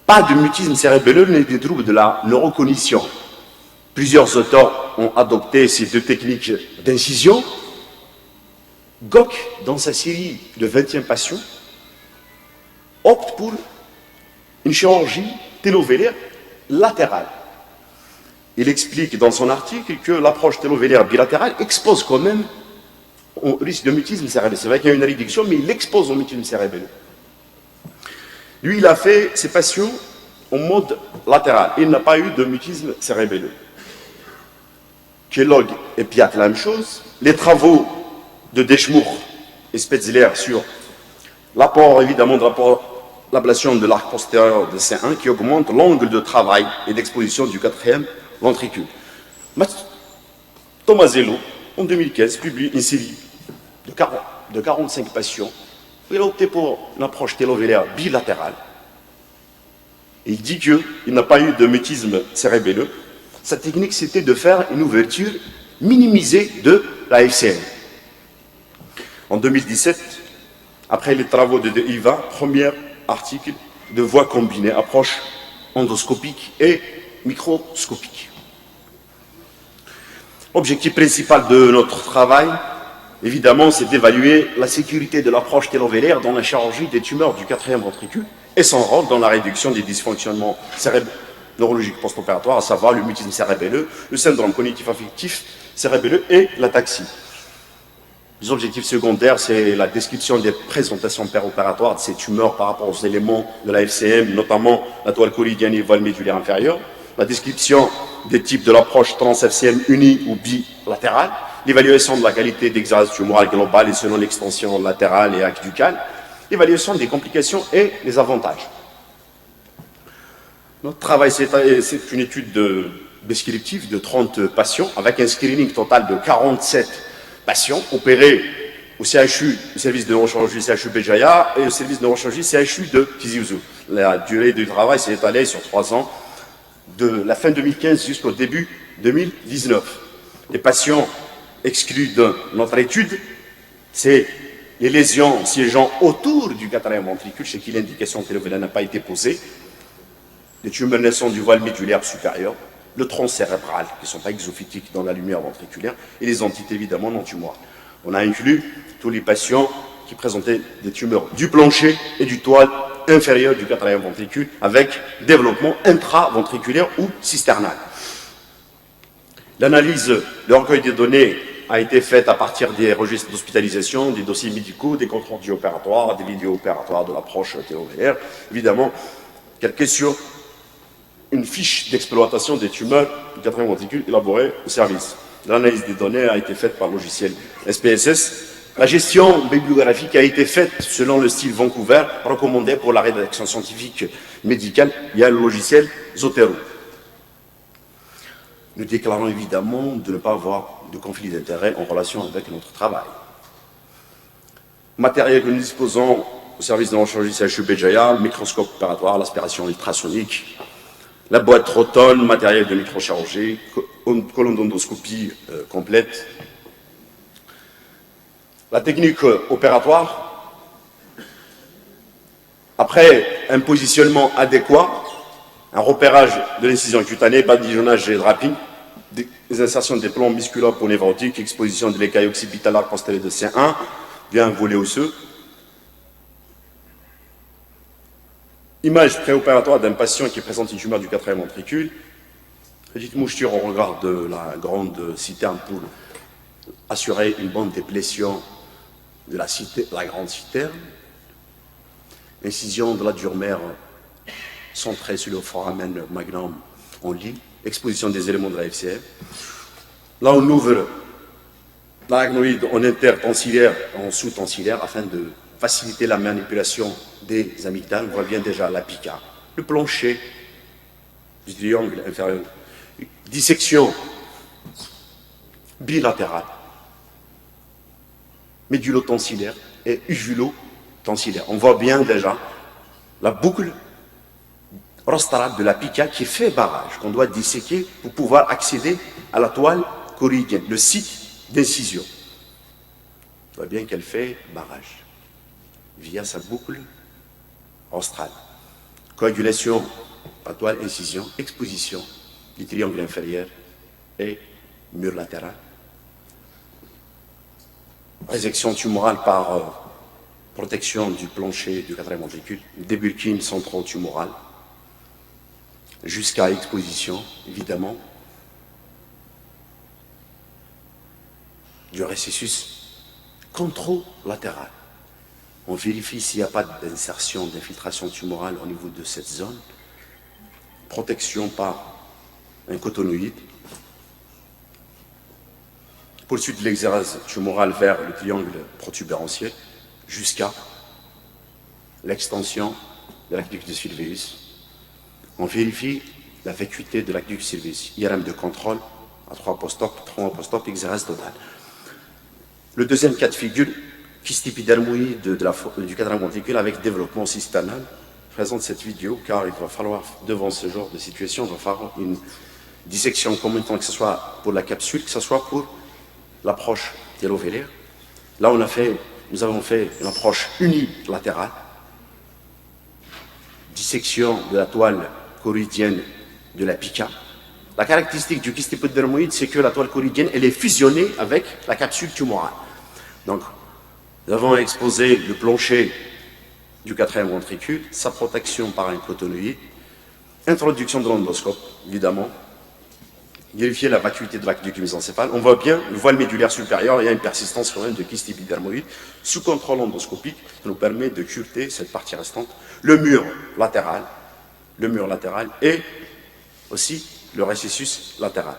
pas de mutisme cérébelleux ni des troubles de la neurocognition. Plusieurs auteurs ont adopté ces deux techniques d'incision. Gok, dans sa série de 21 patients, opte pour une chirurgie télovélaire latérale. Il explique dans son article que l'approche télovélaire bilatérale expose quand même au risque de mutisme cérébelleux. C'est vrai qu'il y a une réduction, mais il l'expose au mutisme cérébelleux. Lui, il a fait ses patients en mode latéral. Il n'a pas eu de mutisme cérébelleux. Kellogg et Piat, la même chose. Les travaux de Deschmour et Spetzler sur l'apport, évidemment, de l'ablation de l'arc postérieur de C1 qui augmente l'angle de travail et d'exposition du quatrième ventricule. Tomasello, en 2015, publie une série de 45 patients. Il a opté pour une approche télovélaire bilatérale. Il dit qu'il n'a pas eu de mutisme cérébelleux. Sa technique, c'était de faire une ouverture minimisée de la FCM. En 2017, après les travaux de IVA, premier article de voie combinée, approche endoscopique et microscopique. L'objectif principal de notre travail, évidemment, c'est d'évaluer la sécurité de l'approche télovélaire dans la chirurgie des tumeurs du quatrième ventricule et son rôle dans la réduction des dysfonctionnements neurologiques post-opératoires, à savoir le mutisme cérébelleux, le syndrome cognitif affectif cérébelleux et l'ataxie. Les objectifs secondaires, c'est la description des présentations péropératoires de ces tumeurs par rapport aux éléments de la FCM, notamment la toile collidienne et voile médulaire inférieure, la description des types de l'approche trans-FCM uni ou bilatérale, l'évaluation de la qualité d'exercice tumoral global et selon l'extension latérale et aqueducale, l'évaluation des complications et les avantages. Notre travail, c'est une étude descriptive de 30 patients avec un screening total de 47 patients opérés au CHU, le service de neurochirurgie CHU Béjaïa et le service de neurochirurgie CHU de Tizi Ouzou. La durée du travail s'est étalée sur 3 ans, de la fin 2015 jusqu'au début 2019. Les patients exclus de notre étude, c'est les lésions siégeant autour du quatrième ventricule, chez qui l'indication télovélaire n'a pas été posée, les tumeurs naissant du voile médulaire supérieur, le tronc cérébral, qui ne sont pas exophytiques dans la lumière ventriculaire, et les entités évidemment non tumorales. On a inclus tous les patients qui présentaient des tumeurs du plancher et du toile inférieur du quatrième ventricule, avec développement intraventriculaire ou cisternal. L'analyse, le recueil des données a été faite à partir des registres d'hospitalisation, des dossiers médicaux, des comptes rendus opératoires, des vidéos opératoires de l'approche télovélaire. Évidemment, calqué sur une fiche d'exploitation des tumeurs du quatrième ventricule élaborée au service. L'analyse des données a été faite par le logiciel SPSS. La gestion bibliographique a été faite selon le style Vancouver, recommandé pour la rédaction scientifique médicale via le logiciel Zotero. Nous déclarons évidemment de ne pas avoir de conflit d'intérêt en relation avec notre travail. Matériel que nous disposons au service de neurochirurgie CHU Béjaïa, microscope opératoire, l'aspiration ultrasonique, la boîte Roton, matériel de microchirurgie, colonne d'endoscopie complète, La technique opératoire, après un positionnement adéquat, un repérage de l'incision cutanée, badigeonnage et draping, des insertions des plombs musculaires pour névrotiques, exposition de l'écaille occipitalaire constellée de C1, via un volet osseux. Image préopératoire d'un patient qui présente une tumeur du quatrième ventricule. Petite moucheture au regard de la grande citerne pour assurer une bonne déplétion de la grande citerne. Incision de la dure-mère centrée sur le foramen magnum en lit. Exposition des éléments de la FCM. Là, on ouvre l'arachnoïde en intertensillaire, en sous-tensillaire, afin de faciliter la manipulation des amygdales. On voit bien déjà l'apica, le plancher du triangle inférieur. Dissection bilatérale, médulo-tensillaire et uvulo-tensillaire. On voit bien déjà la boucle rostrale de l'apica qui fait barrage, qu'on doit disséquer pour pouvoir accéder à la toile choroïdienne, le site d'incision. On voit bien qu'elle fait barrage via sa boucle rostrale. Coagulation, la toile, incision, exposition du triangle inférieur et mur latéral. Résection tumorale par protection du plancher du quatrième ventricule, débulkine centro-tumorale, jusqu'à exposition, évidemment, du récessus contralatéral. On vérifie s'il n'y a pas d'insertion, d'infiltration tumorale au niveau de cette zone. Protection par un cotonoïde. Poursuite de l'exérèse tumorale vers le triangle protubérantiel jusqu'à l'extension de l'aqueduc de Sylvius. On vérifie la vacuité de l'aqueduc Sylvius. IRM de contrôle à 3 post-op, exérèse totale. Le deuxième cas de figure, kyste épidermoïde du quatrième ventricule avec développement cysternal. Je présente cette vidéo car il va falloir, devant ce genre de situation, il va falloir une dissection concomitante, que ce soit pour la capsule, que ce soit pour l'approche télovélaire. Là, nous avons fait une approche unilatérale, dissection de la toile choroïdienne de l'apica. La caractéristique du kyste épidermoïde, c'est que la toile choroïdienne, elle est fusionnée avec la capsule tumorale. Donc, nous avons exposé le plancher du quatrième ventricule, sa protection par un cotonoïde, introduction de l'endoscope, évidemment, vérifier la vacuité de l'aqueduc mésencéphale. On voit bien le voile médulaire supérieur, il y a une persistance quand même de kyste épidermoïde sous contrôle endoscopique qui nous permet de cureter cette partie restante, le mur latéral et aussi le récessus latéral.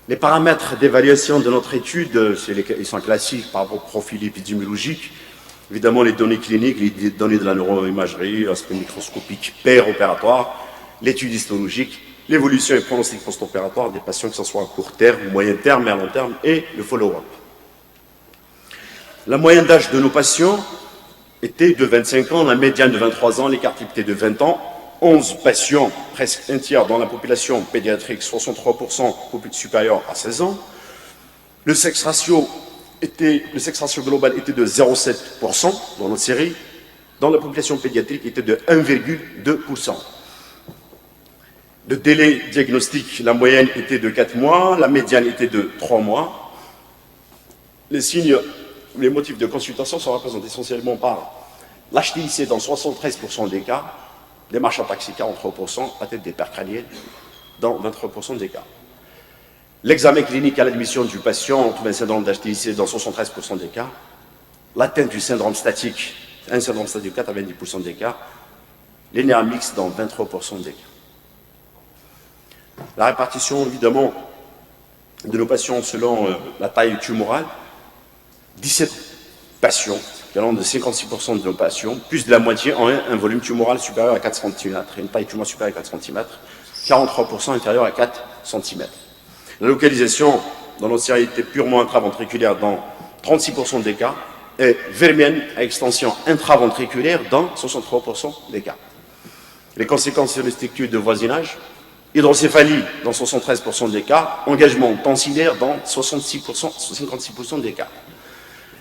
Les paramètres d'évaluation de notre étude, ils sont classiques par rapport au profil épidémiologique. Évidemment, les données cliniques, les données de la neuroimagerie, aspect microscopique péropératoire, l'étude histologique, l'évolution et pronostic post-opératoire des patients, que ce soit à court terme, moyen terme et à long terme, et le follow-up. La moyenne d'âge de nos patients était de 25 ans, la médiane de 23 ans, l'écart type était de 20 ans, 11 patients, presque un tiers dans la population pédiatrique, 63% supérieur à 16 ans. Le sexe ratio global était de 0,7% dans notre série. Dans la population pédiatrique, était de 1,2%. Le délai diagnostique, la moyenne était de 4 mois, la médiane était de 3 mois. Les signes, les motifs de consultation sont représentés essentiellement par l'HTIC dans 73% des cas, démarche ataxique 43%, atteinte des percraniennes dans 23% des cas. L'examen clinique à l'admission du patient, on trouve un syndrome d'HTIC dans 73% des cas, l'atteinte du syndrome statique, un syndrome statique 90% des cas, les nerfs mixtes dans 23% des cas. La répartition, évidemment, de nos patients selon la taille tumorale, 17 patients, allant de 56% de nos patients, plus de la moitié ont un volume tumoral supérieur à 4 cm, une taille tumorale supérieure à 4 cm, 43% inférieur à 4 cm. La localisation dans notre série était purement intraventriculaire dans 36% des cas et vermienne à extension intraventriculaire dans 63% des cas. Les conséquences sur les structures de voisinage, hydrocéphalie dans 73% des cas, engagement tensillaire dans 56% des cas.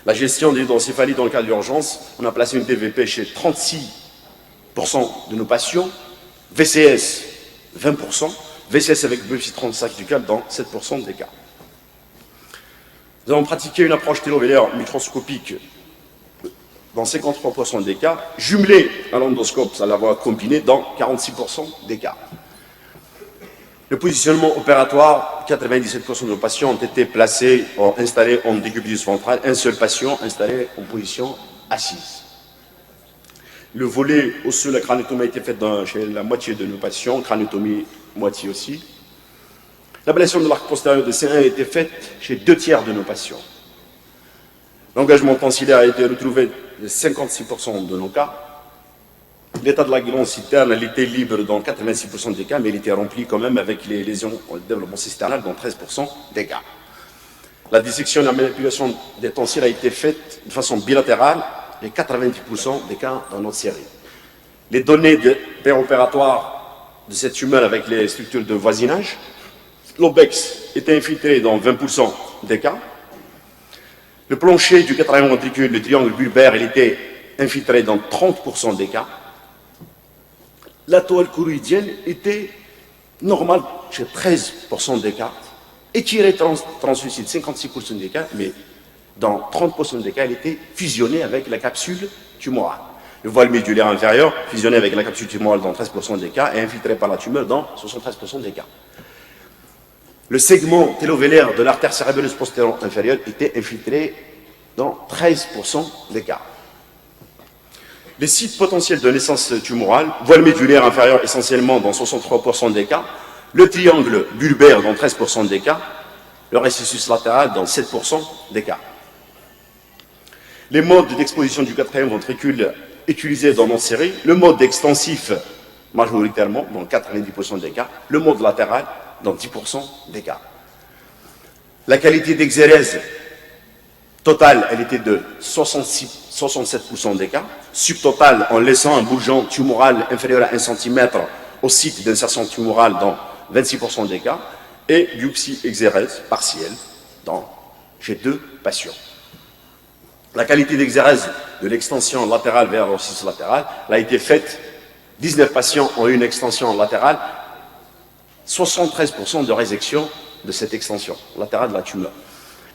La gestion de l'hydrocéphalie dans le cas d'urgence, on a placé une DVP chez 36% de nos patients, VCS 20%, VCS avec biopsie transacducale dans 7% des cas. Nous avons pratiqué une approche télovélaire microscopique dans 53% des cas, jumelée à l'endoscope, à la voie combinée dans 46% des cas. Le positionnement opératoire, 97% de nos patients ont été placés, installés en décubitus ventral, un seul patient installé en position assise. Le volet osseux, la craniotomie a été faite chez la moitié de nos patients, craniotomie moitié aussi. L'ablation de l'arc postérieur de C1 a été faite chez 2/3 de nos patients. L'engagement tensillaire a été retrouvé de 56% de nos cas. L'état de la glande citerne, elle était libre dans 86% des cas, mais il était rempli quand même avec les lésions au développement cisternal dans 13% des cas. La dissection et la manipulation des tensiles a été faite de façon bilatérale, et 90% des cas dans notre série. Les données péropératoires de cette tumeur avec les structures de voisinage, l'OBEX était infiltré dans 20% des cas. Le plancher du quatrième ventricule, le triangle bulbaire, il était infiltré dans 30% des cas. La toile choroïdienne était normale chez 13% des cas. Étirée translucide, 56% des cas, mais dans 30% des cas, elle était fusionnée avec la capsule tumorale. Le voile médulaire inférieur, fusionné avec la capsule tumorale dans 13% des cas et infiltré par la tumeur dans 73% des cas. Le segment télovélaire de l'artère cérébelleuse postérieure inférieure était infiltré dans 13% des cas. Les sites potentiels de naissance tumorale, voile médulaire inférieur essentiellement dans 63% des cas, le triangle bulbaire dans 13% des cas, le récissus latéral dans 7% des cas. Les modes d'exposition du quatrième ventricule utilisés dans notre série, le mode extensif majoritairement dans 90% des cas, le mode latéral dans 10% des cas. La qualité d'exérèse totale, elle était de 67% des cas, subtotale en laissant un bourgeon tumoral inférieur à 1 cm au site d'insertion tumorale dans 26% des cas, et biopsie exérèse partielle chez 2 patients. La qualité d'exérèse de l'extension latérale vers l'orsis latéral a été faite, 19 patients ont eu une extension latérale, 73% de résection de cette extension latérale de la tumeur.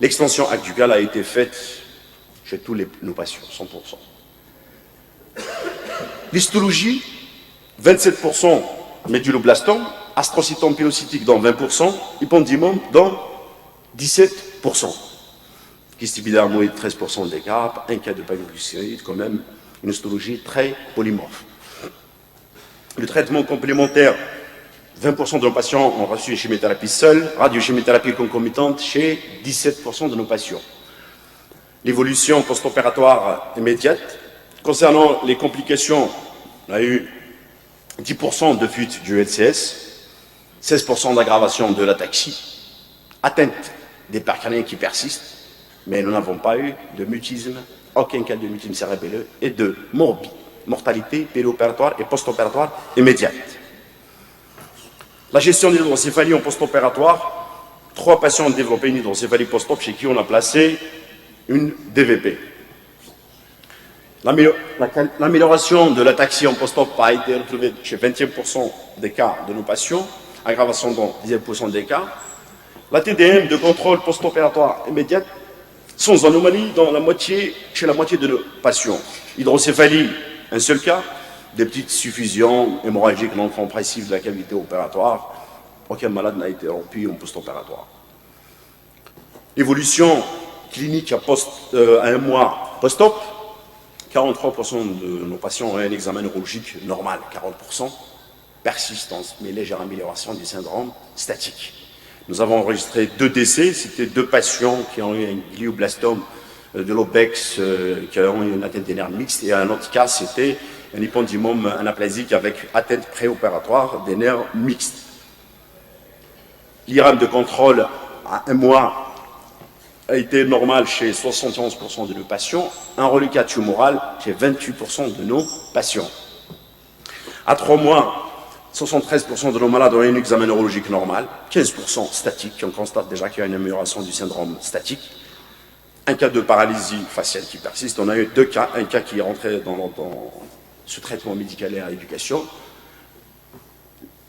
L'extension acducale a été faite chez tous nos patients, 100%. L'histologie, 27% méduloblastome, astrocytome pilocytique dans 20%, épendymome dans 17%. Kyste épidermoïde, 13% des cas, un cas de panhypoglycéride, quand même une histologie très polymorphe. Le traitement complémentaire, 20% de nos patients ont reçu une chimiothérapie seule, radiochimiothérapie concomitante chez 17% de nos patients. L'évolution post-opératoire immédiate. Concernant les complications, on a eu 10% de fuite du LCS, 16% d'aggravation de l'ataxie, atteinte des percaniens qui persistent, mais nous n'avons pas eu de mutisme, aucun cas de mutisme cérébelleux et de mortalité périopératoire et post-opératoire immédiate. La gestion de l'hydrocéphalie en post-opératoire, 3 patients ont développé une hydrocéphalie post-op chez qui on a placé une DVP. L'amélioration de l'ataxie en post-op a été retrouvée chez 21% des cas de nos patients, aggravation dans 10% des cas. La TDM de contrôle post-opératoire immédiate, sans anomalie chez la moitié de nos patients. Hydrocéphalie, un seul cas, des petites suffusions hémorragiques non compressives de la cavité opératoire. Aucun malade n'a été rompu en post-opératoire. Évolution clinique à 1 mois post-op, 43% de nos patients ont un examen neurologique normal, 40%, persistance, mais légère amélioration du syndrome statique. Nous avons enregistré 2 décès, c'était 2 patients qui ont eu un glioblastome de l'OBEX, qui ont eu une atteinte des nerfs mixtes, et un autre cas, c'était un épendymome anaplasique avec atteinte préopératoire des nerfs mixtes. L'IRAM de contrôle à 1 mois a été normal chez 71% de nos patients, un reliquat tumoral chez 28% de nos patients. À 3 mois, 73% de nos malades ont eu un examen neurologique normal, 15% statique, on constate déjà qu'il y a une amélioration du syndrome statique. Un cas de paralysie faciale qui persiste, on a eu deux cas, un cas qui est rentré dans ce traitement médical et à l'éducation.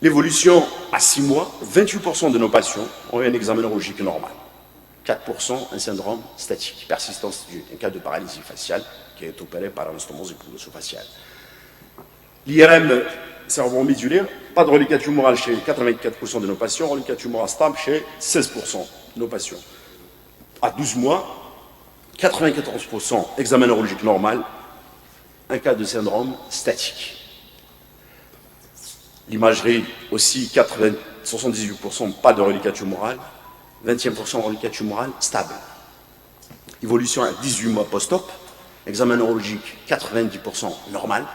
L'évolution à 6 mois, 28% de nos patients ont eu un examen neurologique normal, 4% un syndrome statique, persistance d'un cas de paralysie faciale qui est opéré par anastomose faciale. L'IRM cérébro-médulaire, pas de reliquat tumoral chez 84% de nos patients, reliquat tumoral stable chez 16% de nos patients. À 12 mois, 94% examen neurologique normal, un cas de syndrome statique. L'imagerie aussi, 78% pas de reliquat tumoral, 21% reliquat tumoral stable. Évolution à 18 mois post-op, examen neurologique 90% normal,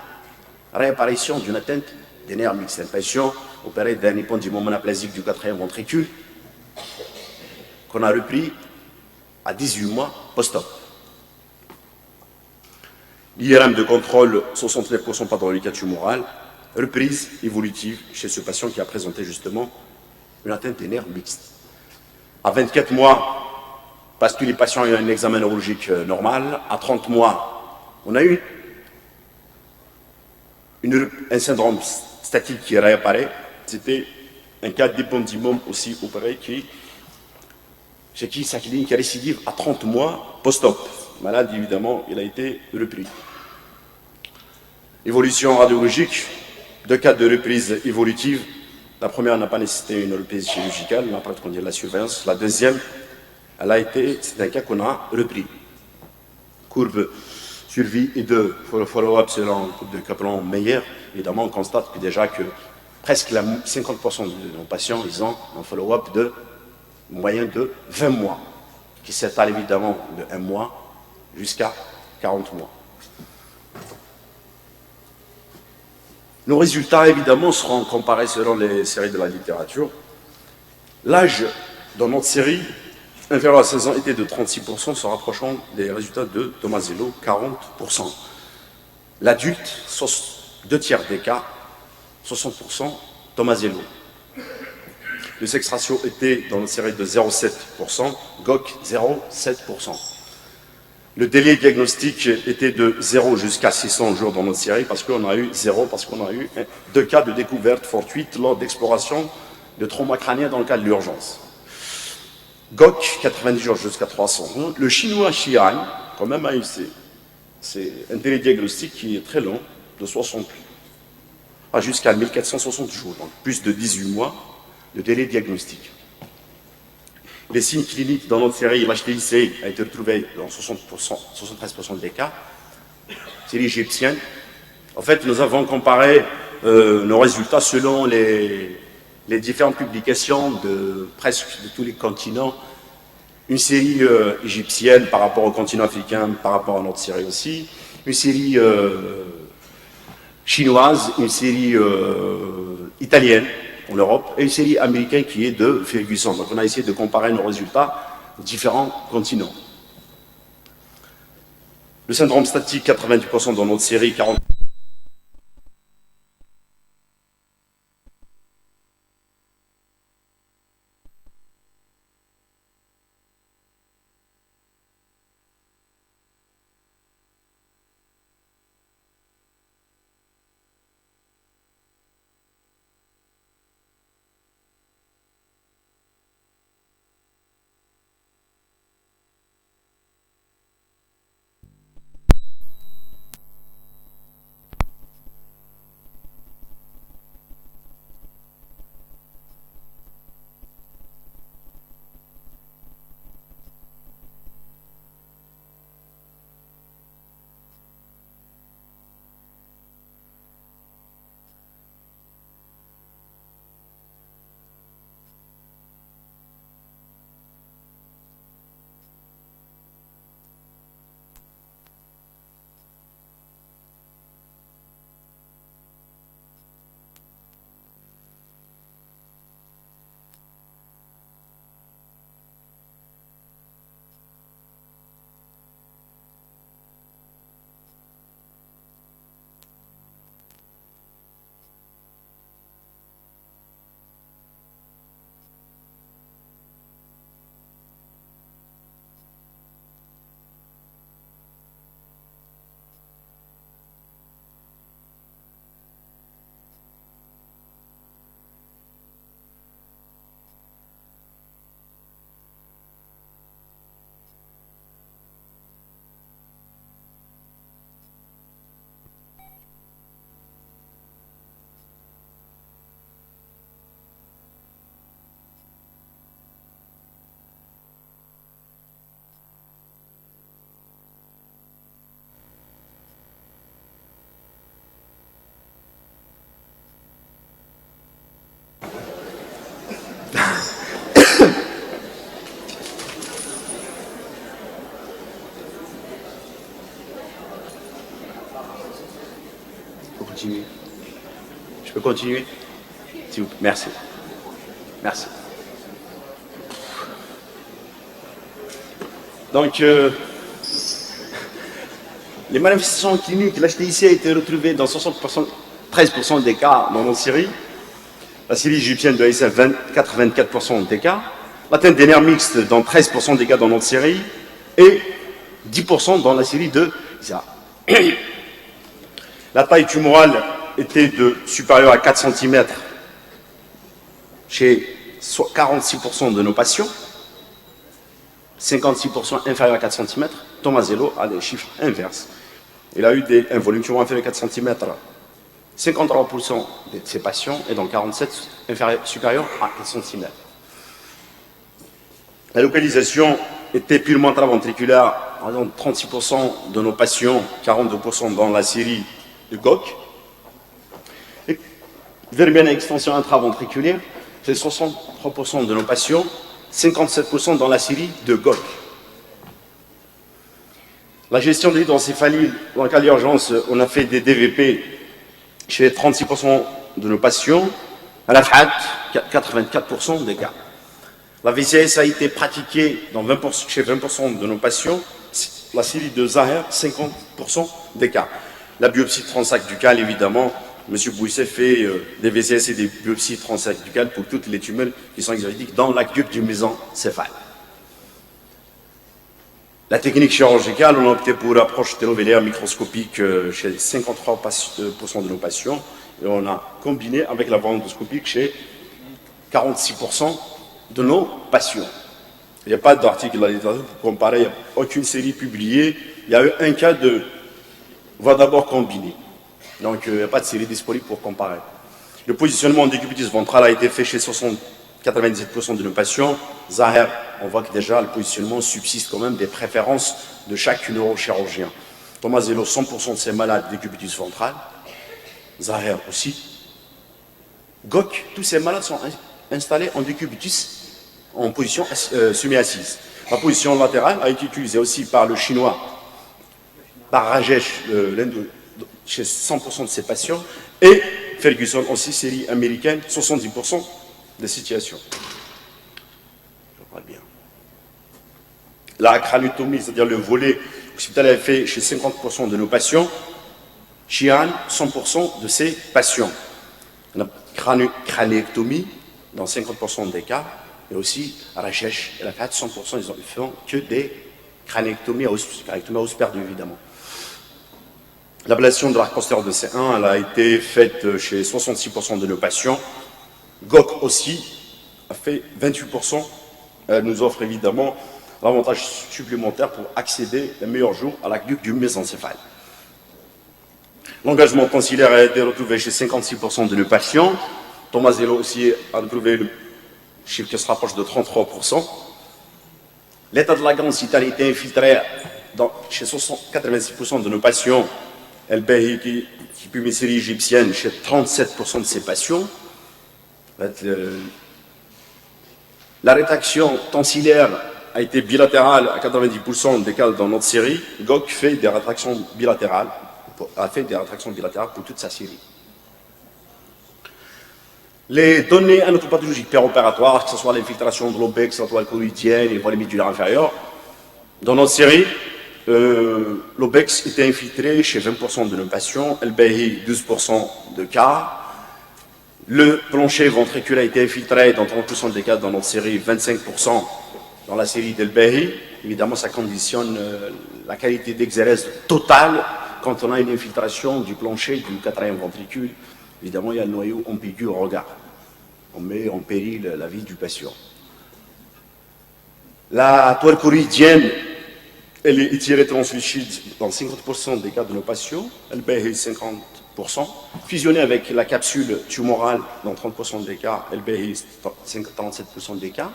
réapparition d'une atteinte des nerfs mixtes. Un patient opéré d'un épendymome monoplasique du quatrième ventricule qu'on a repris à 18 mois post-op. L'IRM de contrôle, 69% pas de reliquat tumoral, reprise évolutive chez ce patient qui a présenté justement une atteinte des nerfs mixtes. À 24 mois, parce que les patients ont eu un examen neurologique normal, à 30 mois, on a eu un syndrome statique qui réapparaît. C'était un cas d'épendymome aussi opéré chez qui sa clinique récidive à 30 mois post-op. Malade, évidemment, il a été repris. Évolution radiologique, deux cas de reprise évolutive. La première n'a pas nécessité une reprise chirurgicale, mais après on dit la surveillance. La deuxième, c'est un cas qu'on a repris. Courbe survie et de follow-up selon le groupe de Kaplan-Meier. Évidemment, on constate que déjà que presque 50% de nos patients, ils ont un follow-up de moyen de 20 mois, qui s'étale évidemment de 1 mois jusqu'à 40 mois. Nos résultats, évidemment, seront comparés selon les séries de la littérature. L'âge dans notre série, inférieur à 16 ans, était de 36%, se rapprochant des résultats de Tomasello, 40%. L'adulte, 2 tiers des cas, 60%, Tomasello. Le sexe ratio était dans notre série de 0,7%, GOC 0,7%. Le délai diagnostique était de 0 jusqu'à 600 jours dans notre série parce qu'on a eu 2 cas de découverte fortuite lors d'exploration de trauma crânien dans le cas de l'urgence. GOC, 90 jours jusqu'à 300 jours. Le chinois Xi'an, quand même a eu c'est un délai diagnostique qui est très long, de 60 jusqu'à 1460 jours, donc plus de 18 mois de délai diagnostique. Les signes cliniques dans notre série, l'HTIC a été retrouvé dans 73% des cas. Série égyptienne. En fait, nous avons comparé nos résultats selon les différentes publications de presque de tous les continents. Une série égyptienne par rapport au continent africain, par rapport à notre série aussi. Une série chinoise, une série italienne en Europe, et une série américaine qui est de Ferguson. Donc on a essayé de comparer nos résultats aux différents continents. Le syndrome statique, 90% dans notre série, 40%. peux continuer? S'il vous plaît. Merci. Merci. Donc, les manifestations cliniques, l'HTIC a été retrouvée dans 13% des cas dans notre série. La série égyptienne de ASF, 24% des cas. L'atteinte des nerfs mixtes dans 13% des cas dans notre série. Et 10% dans la série de ISA. La taille tumorale était supérieure à 4 cm chez 46% de nos patients. 56% inférieur à 4 cm. Tomazello a des chiffres inverses. Il a eu un volume tumoral inférieur à 4 cm. 53% de ces patients et dans 47 supérieur à 4 cm. La localisation était purement intraventriculaire, par exemple 36% de nos patients, 42% dans la série de GOC. Et verbienne à extension intraventriculaire, c'est 63% de nos patients, 57% dans la série de GOC. La gestion de l'hydroncéphalie, dans le cas d'urgence, on a fait des DVP chez 36% de nos patients, à la FAT, 84% des cas. La VCS a été pratiquée dans chez 20% de nos patients, la série de Zahir, 50% des cas. La biopsie transaxducale, évidemment, M. Bouisset fait des VCS et des biopsies transaxducales pour toutes les tumeurs qui sont exotiques dans l'aqueduc du mésencéphale. La technique chirurgicale, on a opté pour l'approche télovélaire microscopique chez 53% de nos patients et on a combiné avec la bronchoscopique chez 46% de nos patients. Il n'y a pas d'article dans la littérature pour comparer, il n'y a aucune série publiée. Il y a eu un cas de voie d'abord combinée. Donc il n'y a pas de série disponible pour comparer. Le positionnement en décubitus ventral a été fait chez 97% de nos patients. Zahir, on voit que déjà le positionnement subsiste quand même des préférences de chaque neurochirurgien. Tomazello, 100% de ces malades décubitus ventral. Zahir aussi. GOC, tous ces malades sont installés en décubitus en position semi-assise. La position latérale a été utilisée aussi par le chinois, par Rajesh, chez 100% de ses patients, et Ferguson aussi, série américaine, 70% des situations. Je crois bien. La craniotomie, c'est-à-dire le volet hospitalier, est fait chez 50% de nos patients. Chian, 100% de ses patients. La craniectomie, dans 50% des cas, et aussi Rajesh et la FAT, 100%, ils ne font que des craniectomies à os perdu, évidemment. L'ablation de l'arc postérieur de C1, elle a été faite chez 66% de nos patients. GOC aussi a fait 28%. Elle nous offre évidemment l'avantage supplémentaire pour accéder les meilleurs jours à l'aqueduc du mésencéphale. L'engagement concillaire a été retrouvé chez 56% de nos patients. Tomazello aussi a retrouvé le chiffre qui se rapproche de 33%. L'état de la glande cytale a été infiltré chez 86% de nos patients. LBI qui publie une série égyptienne chez 37% de ses patients. La rétraction tonsillaire a été bilatérale à 90% des cas dans notre série. GOC fait des rétractions bilatérales, a fait des rétractions bilatérales pour toute sa série. Les données anatopathologiques péropératoires, que ce soit l'infiltration de l'OBEX, la toile choroïdienne et le volet médulaire inférieur, dans notre série, l'OBEX était infiltré chez 20% de nos patients, LBI 12% de cas. Le plancher ventriculaire a été infiltré dans 30% des cas dans notre série, 25% dans la série d'LBI. Évidemment, ça conditionne la qualité d'exérèse totale quand on a une infiltration du plancher du quatrième ventricule. Évidemment, il y a le noyau ambigu au regard. On met en péril la vie du patient. La toile choroïdienne, elle est étirée translucide dans 50% des cas de nos patients, LBI 50%, fusionnée avec la capsule tumorale dans 30% des cas, LBI 37% des cas.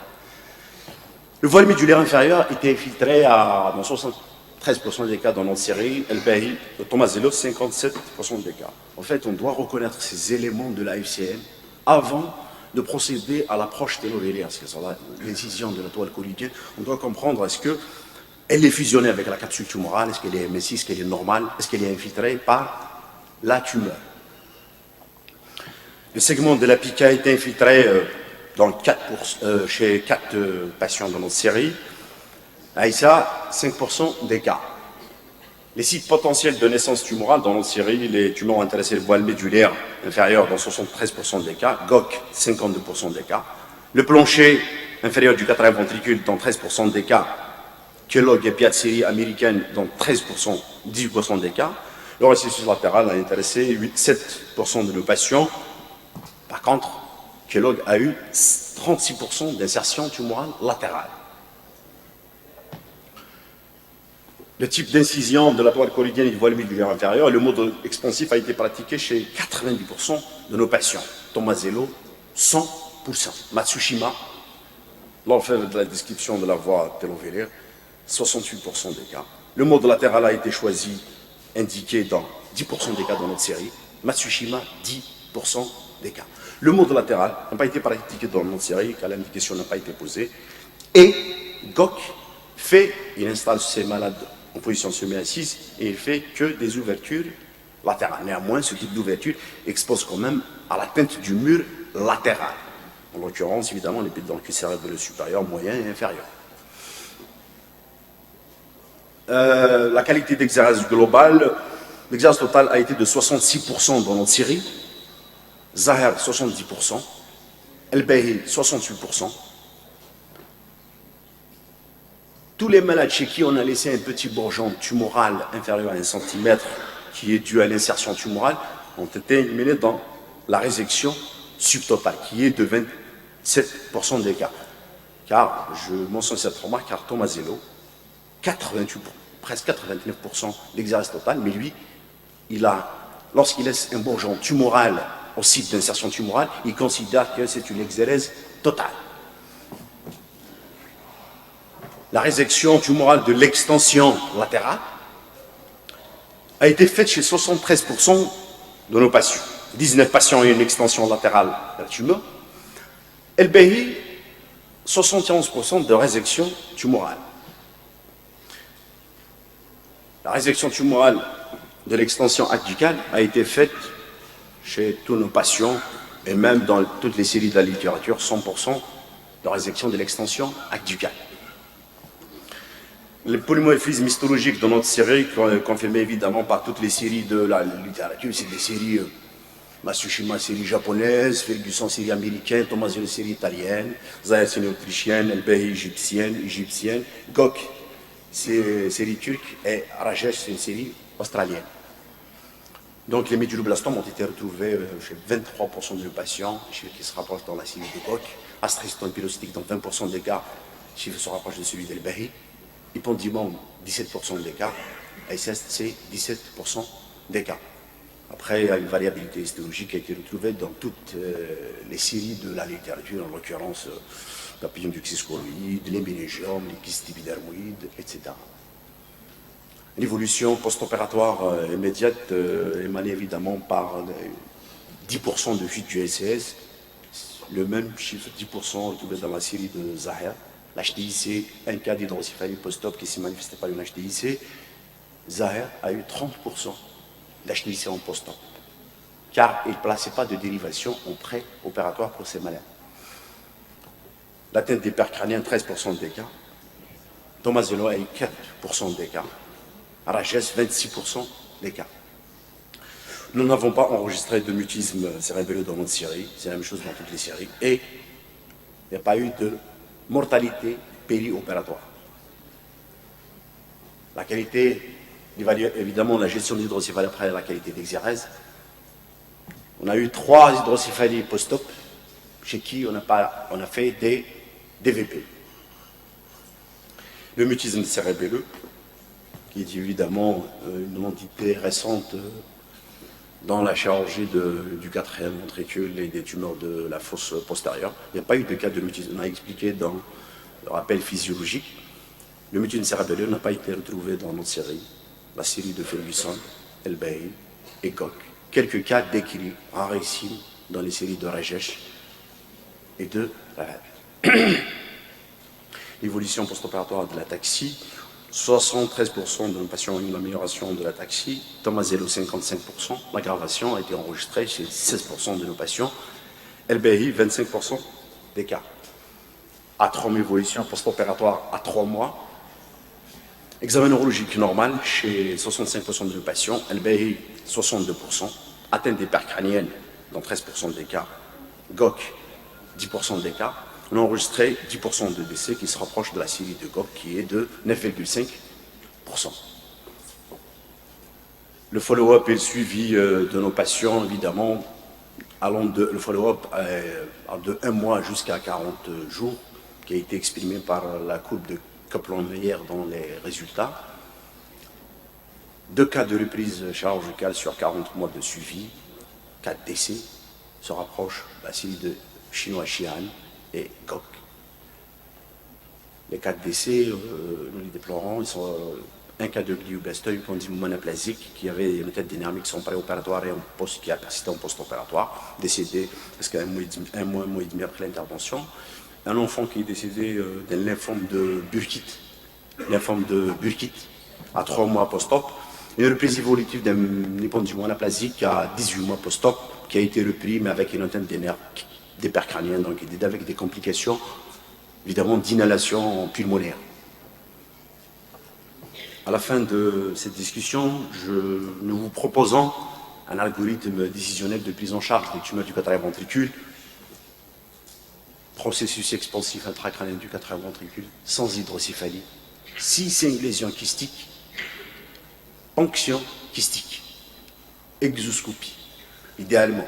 Le voile médulaire inférieur était infiltré dans 73% des cas dans notre série, LBI, Tomazello 57% des cas. En fait, on doit reconnaître ces éléments de la FCM avant de procéder à l'approche télovélaire, c'est-à-dire l'incision de la toile choroïdienne. On doit comprendre est-ce qu'elle est fusionnée avec la capsule tumorale, est-ce qu'elle est MSI, est-ce qu'elle est normale, est-ce qu'elle est infiltrée par la tumeur. Le segment de la pica a été infiltré chez 4 patients dans notre série. Aïssa, 5% des cas. Les sites potentiels de naissance tumorale dans notre série, les tumeurs intéressées le voile médulaire inférieur dans 73% des cas, GOC 52% des cas, le plancher inférieur du quatrième ventricule dans 13% des cas, Kellogg et Piat série américaine dans 13%, 18% des cas, le récessus latéral a intéressé 7% de nos patients. Par contre, Kellogg a eu 36% d'insertion tumorale latérale. Le type d'incision de la toile collidienne et du voile médulaire inférieur, le mode expansif a été pratiqué chez 90% de nos patients. Tomasello, 100%. Matsushima, l'orfèvre de la description de la voie télovélaire, 68% des cas. Le mode latéral a été choisi, indiqué dans 10% des cas dans notre série. Matsushima, 10% des cas. Le mode latéral n'a pas été pratiqué dans notre série, car l'indication n'a pas été posée. Et GOC il installe ses malades en position semi-assise et il fait que des ouvertures latérales. Néanmoins, ce type d'ouverture expose quand même à l'atteinte du mur latéral. En l'occurrence, évidemment, les pédoncules cérébraux supérieur, moyen et inférieur. La qualité d'exérèse globale, l'exérèse total a été de 66% dans notre série, Zahir 70%, El-Bahi 68%. Tous les malades chez qui on a laissé un petit bourgeon tumoral inférieur à 1 cm qui est dû à l'insertion tumorale ont été éliminés dans la résection subtotale qui est de 27% des cas. Car, je mentionne cette remarque, car Tomasello, 88%, presque 89% d'exérèse totale, mais lui, lorsqu'il laisse un bourgeon tumoral au site d'insertion tumorale, il considère que c'est une exérèse totale. La résection tumorale de l'extension latérale a été faite chez 73% de nos patients. 19 patients ont eu une extension latérale de la tumeur. El-Bahi, 71% de résection tumorale. La résection tumorale de l'extension addicale a été faite chez tous nos patients et même dans toutes les séries de la littérature, 100% de résection de l'extension addicale. Le polymorphisme histologique dans notre série, confirmé évidemment par toutes les séries de la littérature, c'est des séries Matsushima, série japonaise, Ferguson, série américaine, Tomasello, série italienne, Zahir, série autrichienne, El-Bahi, égyptienne, GOC, série turque, et Rajesh, c'est une série australienne. Donc les méduloblastomes ont été retrouvés chez 23% de nos patients, chiffre qui se rapproche dans la série de GOC, astrocytome pyrocystique dans 20% des cas, chiffre se rapproche de celui d'El-Bahi, épendymome 17% des cas, SSC 17% des cas. Après, il y a une variabilité histologique qui a été retrouvée dans toutes les séries de la littérature, en l'occurrence papillon du xyscoloïde, les méningiomes, les kystes épidermoïdes, etc. L'évolution post-opératoire immédiate émanait évidemment par 10% de fuite du SCS, le même chiffre, 10% retrouvé dans la série de Zahir. L'HTIC, un cas d'hydrocéphalie post-op qui s'est manifesté par une HTIC, Zahir a eu 30% d'HTIC en post-op, car il ne plaçait pas de dérivation en pré-opératoire pour ces malades. L'atteinte des pertes crâniennes, 13% des cas. Tomasello a eu 4% des cas. Rajesh, 26% des cas. Nous n'avons pas enregistré de mutisme cérébelleux dans notre série, c'est la même chose dans toutes les séries, et il n'y a pas eu de mortalité périopératoire. La qualité, évidemment, la gestion de l'hydrocéphalie après la qualité d'exérèse. On a eu 3 hydrocéphalies post-op chez qui on a fait des DVP. Le mutisme cérébelleux, qui est évidemment une entité récente dans la chirurgie du quatrième ventricule et des tumeurs de la fosse postérieure. Il n'y a pas eu de cas de mutisme. On a expliqué dans le rappel physiologique. Le mutisme cérébelleux n'a pas été retrouvé dans notre série, la série de Ferguson, El-Bahi et GOC. Quelques cas décrits, rarissimes, dans les séries de Rajesh et de Rahat. L'évolution post-opératoire de l'ataxie, 73% de nos patients ont eu l'amélioration de la taxie, Tomazelo 55%, l'aggravation a été enregistrée chez 16% de nos patients, LBI 25% des cas. Atrium évolution post-opératoire à 3 mois, examen neurologique normal chez 65% de nos patients, LBI 62%, atteinte hypercrânienne dans 13% des cas, GOC 10% des cas. On a enregistré 10% de décès qui se rapproche de la série de GOC qui est de 9,5%. Le follow-up et le suivi de nos patients, évidemment, le follow-up de 1 mois jusqu'à 40 jours, qui a été exprimé par la courbe de Kaplan-Meier dans les résultats. 2 cas de reprise chirurgicale sur 40 mois de suivi, 4 décès, se rapprochent de la série de chinois Xi'an et GOC. Les 4 décès, nous les déplorons, ils sont un cas de glioblastome monoplasique qui avait une tête dynamique son préopératoire et un poste qui a persisté en post-opératoire, décédé presque un mois et demi après l'intervention. Un enfant qui est décédé d'un lymphome de Burkitt, à 3 mois post-op. Une reprise évolutive d'un épendymome anaplasique à 18 mois post-op qui a été repris mais avec une atteinte des nerfs d'hypercrânien, donc avec des complications évidemment d'inhalation pulmonaire. À la fin de cette discussion, nous vous proposons un algorithme décisionnel de prise en charge des tumeurs du quatrième ventricule, processus expansif intracrânien du quatrième ventricule, sans hydrocéphalie, si c'est une lésion kystique, ponction kystique, exoscopie, idéalement,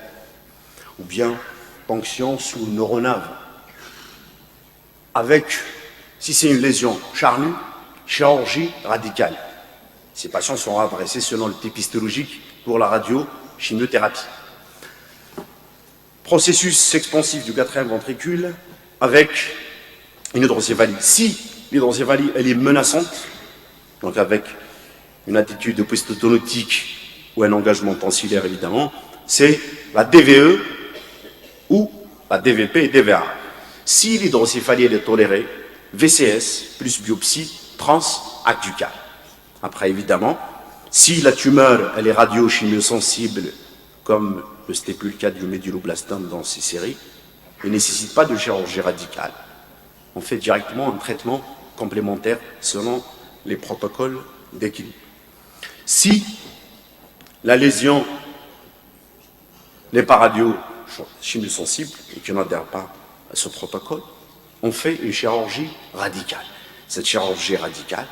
ou bien ponction sous neuronave, avec, si c'est une lésion charnue, chirurgie radicale. Ces patients sont adressés selon le type histologique pour la radio-chimiothérapie. Processus expansif du quatrième ventricule avec une hydrocéphalie. Si l'hydrocéphalie elle est menaçante, donc avec une attitude opisthotonotique ou un engagement tensillaire évidemment, c'est la DVE ou la DVP et DVA. Si l'hydrocéphalie est tolérée, VCS plus biopsie transacducale. Après évidemment, si la tumeur elle est radio-chimiosensible comme le stépulcate du méduloblastome dans ces séries, il ne nécessite pas de chirurgie radicale. On fait directement un traitement complémentaire selon les protocoles d'équilibre. Si la lésion n'est pas radio-chimiosensible et qu'on n'adhère pas à ce protocole, on fait une chirurgie radicale. Cette chirurgie radicale,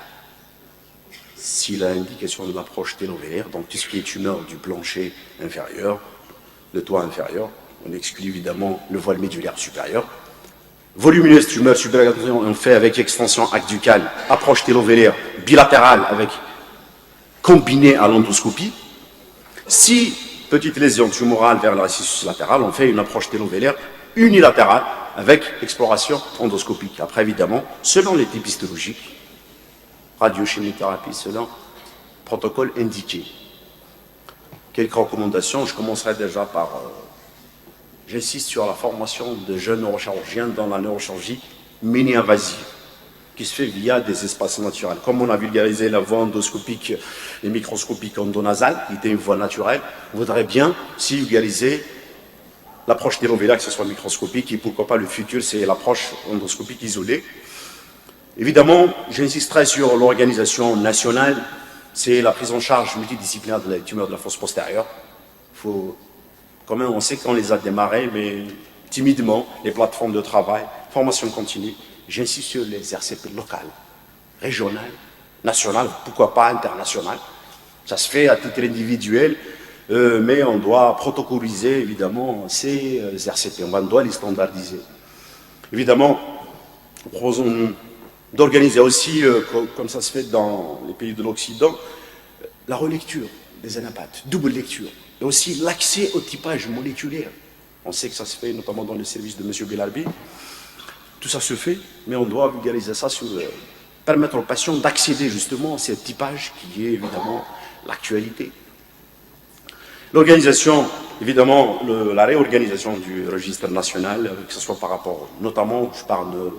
s'il a indication de l'approche télovélaire, donc tout ce qui est tumeur du plancher inférieur, le toit inférieur, on exclut évidemment le voile médulaire supérieur. Volumineuse tumeur supérieure, on fait avec extension acducale, approche télovélaire bilatérale avec combinée à l'endoscopie. Si petite lésion tumorale vers la récissus latérale, on fait une approche télovélaire unilatérale avec exploration endoscopique. Après évidemment, selon les types histologiques, radiochimiothérapie selon protocole indiqué. Quelques recommandations, je commencerai déjà par, j'insiste sur la formation de jeunes neurochirurgiens dans la neurochirurgie mini-invasive, qui se fait via des espaces naturels. Comme on a vulgarisé la voie endoscopique et microscopique endonasale, qui était une voie naturelle, on voudrait bien aussi vulgariser l'approche télovélaire, que ce soit microscopique, et pourquoi pas le futur, c'est l'approche endoscopique isolée. Évidemment, j'insisterai sur l'organisation nationale, c'est la prise en charge multidisciplinaire de la tumeur de la fosse postérieure. Faut, quand même, on sait qu'on les a démarrés, mais timidement, les plateformes de travail, formation continue, j'insiste sur les RCP locales, régionales, nationales, pourquoi pas internationales. Ça se fait à titre individuel, mais on doit protocoliser évidemment ces RCP, on doit les standardiser. Évidemment, proposons-nous d'organiser aussi, comme ça se fait dans les pays de l'Occident, la relecture des anapates, double lecture, et aussi l'accès au typage moléculaire. On sait que ça se fait notamment dans le service de M. Belarbi. Tout ça se fait, mais on doit vulgariser ça sur permettre aux patients d'accéder justement à ce typage qui est évidemment l'actualité. L'organisation, évidemment, la réorganisation du registre national, que ce soit par rapport, notamment, je parle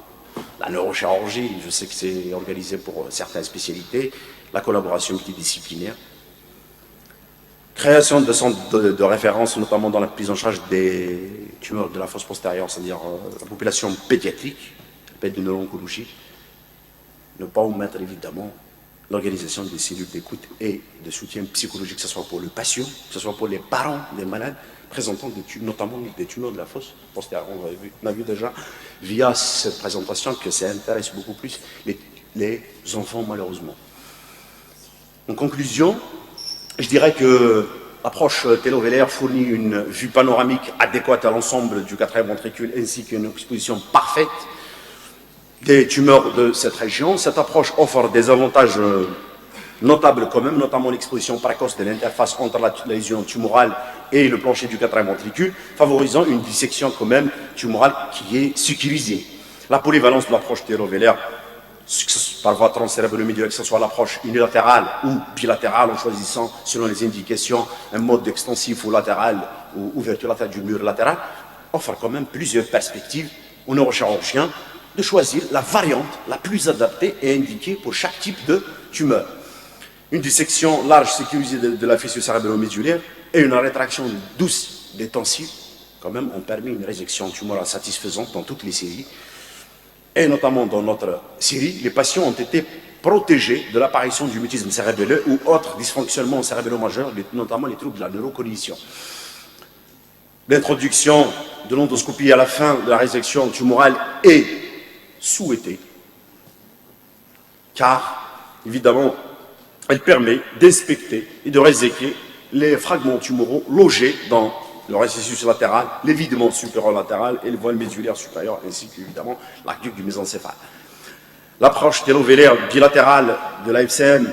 la neurochirurgie, je sais que c'est organisé pour certaines spécialités, la collaboration multidisciplinaire, création de centres de référence, notamment dans la prise en charge des tumeurs de la fosse postérieure, c'est-à-dire la population pédiatrique, appelle de neuro-oncologie, ne pas omettre évidemment l'organisation des cellules d'écoute et de soutien psychologique, que ce soit pour le patient, que ce soit pour les parents des malades présentant notamment des tumeurs de la fosse postérieure. On a vu déjà via cette présentation que ça intéresse beaucoup plus les enfants malheureusement. En conclusion, je dirais que l'approche télovélaire fournit une vue panoramique adéquate à l'ensemble du quatrième ventricule ainsi qu'une exposition parfaite des tumeurs de cette région. Cette approche offre des avantages notables quand même, notamment l'exposition précoce de l'interface entre la lésion tumorale et le plancher du quatrième ventricule, favorisant une dissection quand même tumorale qui est sécurisée. La polyvalence de l'approche télovélaire par voie transcérébello-médulaire, que ce soit l'approche unilatérale ou bilatérale, en choisissant, selon les indications, un mode extensif ou latéral ou ouverture latérale du mur latéral, offre quand même plusieurs perspectives aux neurochirurgiens de choisir la variante la plus adaptée et indiquée pour chaque type de tumeur. Une dissection large sécurisée de la fissure cérébello-médulaire et une rétraction douce des tonsils, quand même, ont permis une résection tumorale satisfaisante dans toutes les séries. Et notamment dans notre série, les patients ont été protégés de l'apparition du mutisme cérébelleux ou autres dysfonctionnements cérébello-majeurs, notamment les troubles de la neurocognition. L'introduction de l'endoscopie à la fin de la résection tumorale est souhaitée, car, évidemment, elle permet d'inspecter et de réséquer les fragments tumoraux logés dans le récessus latéral, l'évidement supérieur latéral et le voile médulaire supérieur, ainsi qu'évidemment l'arc du mésencéphale. L'approche télovélaire bilatérale de la FCM,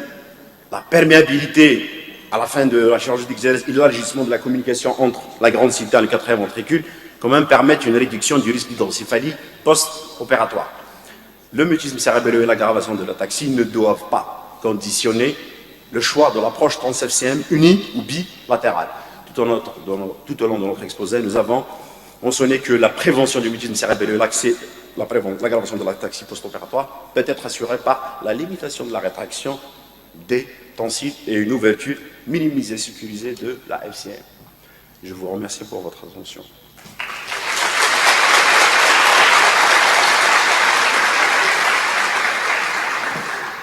la perméabilité à la fin de la chirurgie d'XLS et l'élargissement de la communication entre la grande cité et le quatrième ventricule, quand même permettent une réduction du risque d'hydrocéphalie post-opératoire. Le mutisme cérébelleux et l'aggravation de l'ataxie ne doivent pas conditionner le choix de l'approche trans-FCM unie ou bilatérale. Tout au long de notre exposé, nous avons mentionné que la prévention du mutisme cérébelleux, l'aggravation de l'ataxie post-opératoire peut être assurée par la limitation de la rétraction des tonsils et une ouverture minimisée, sécurisée de la FCM. Je vous remercie pour votre attention.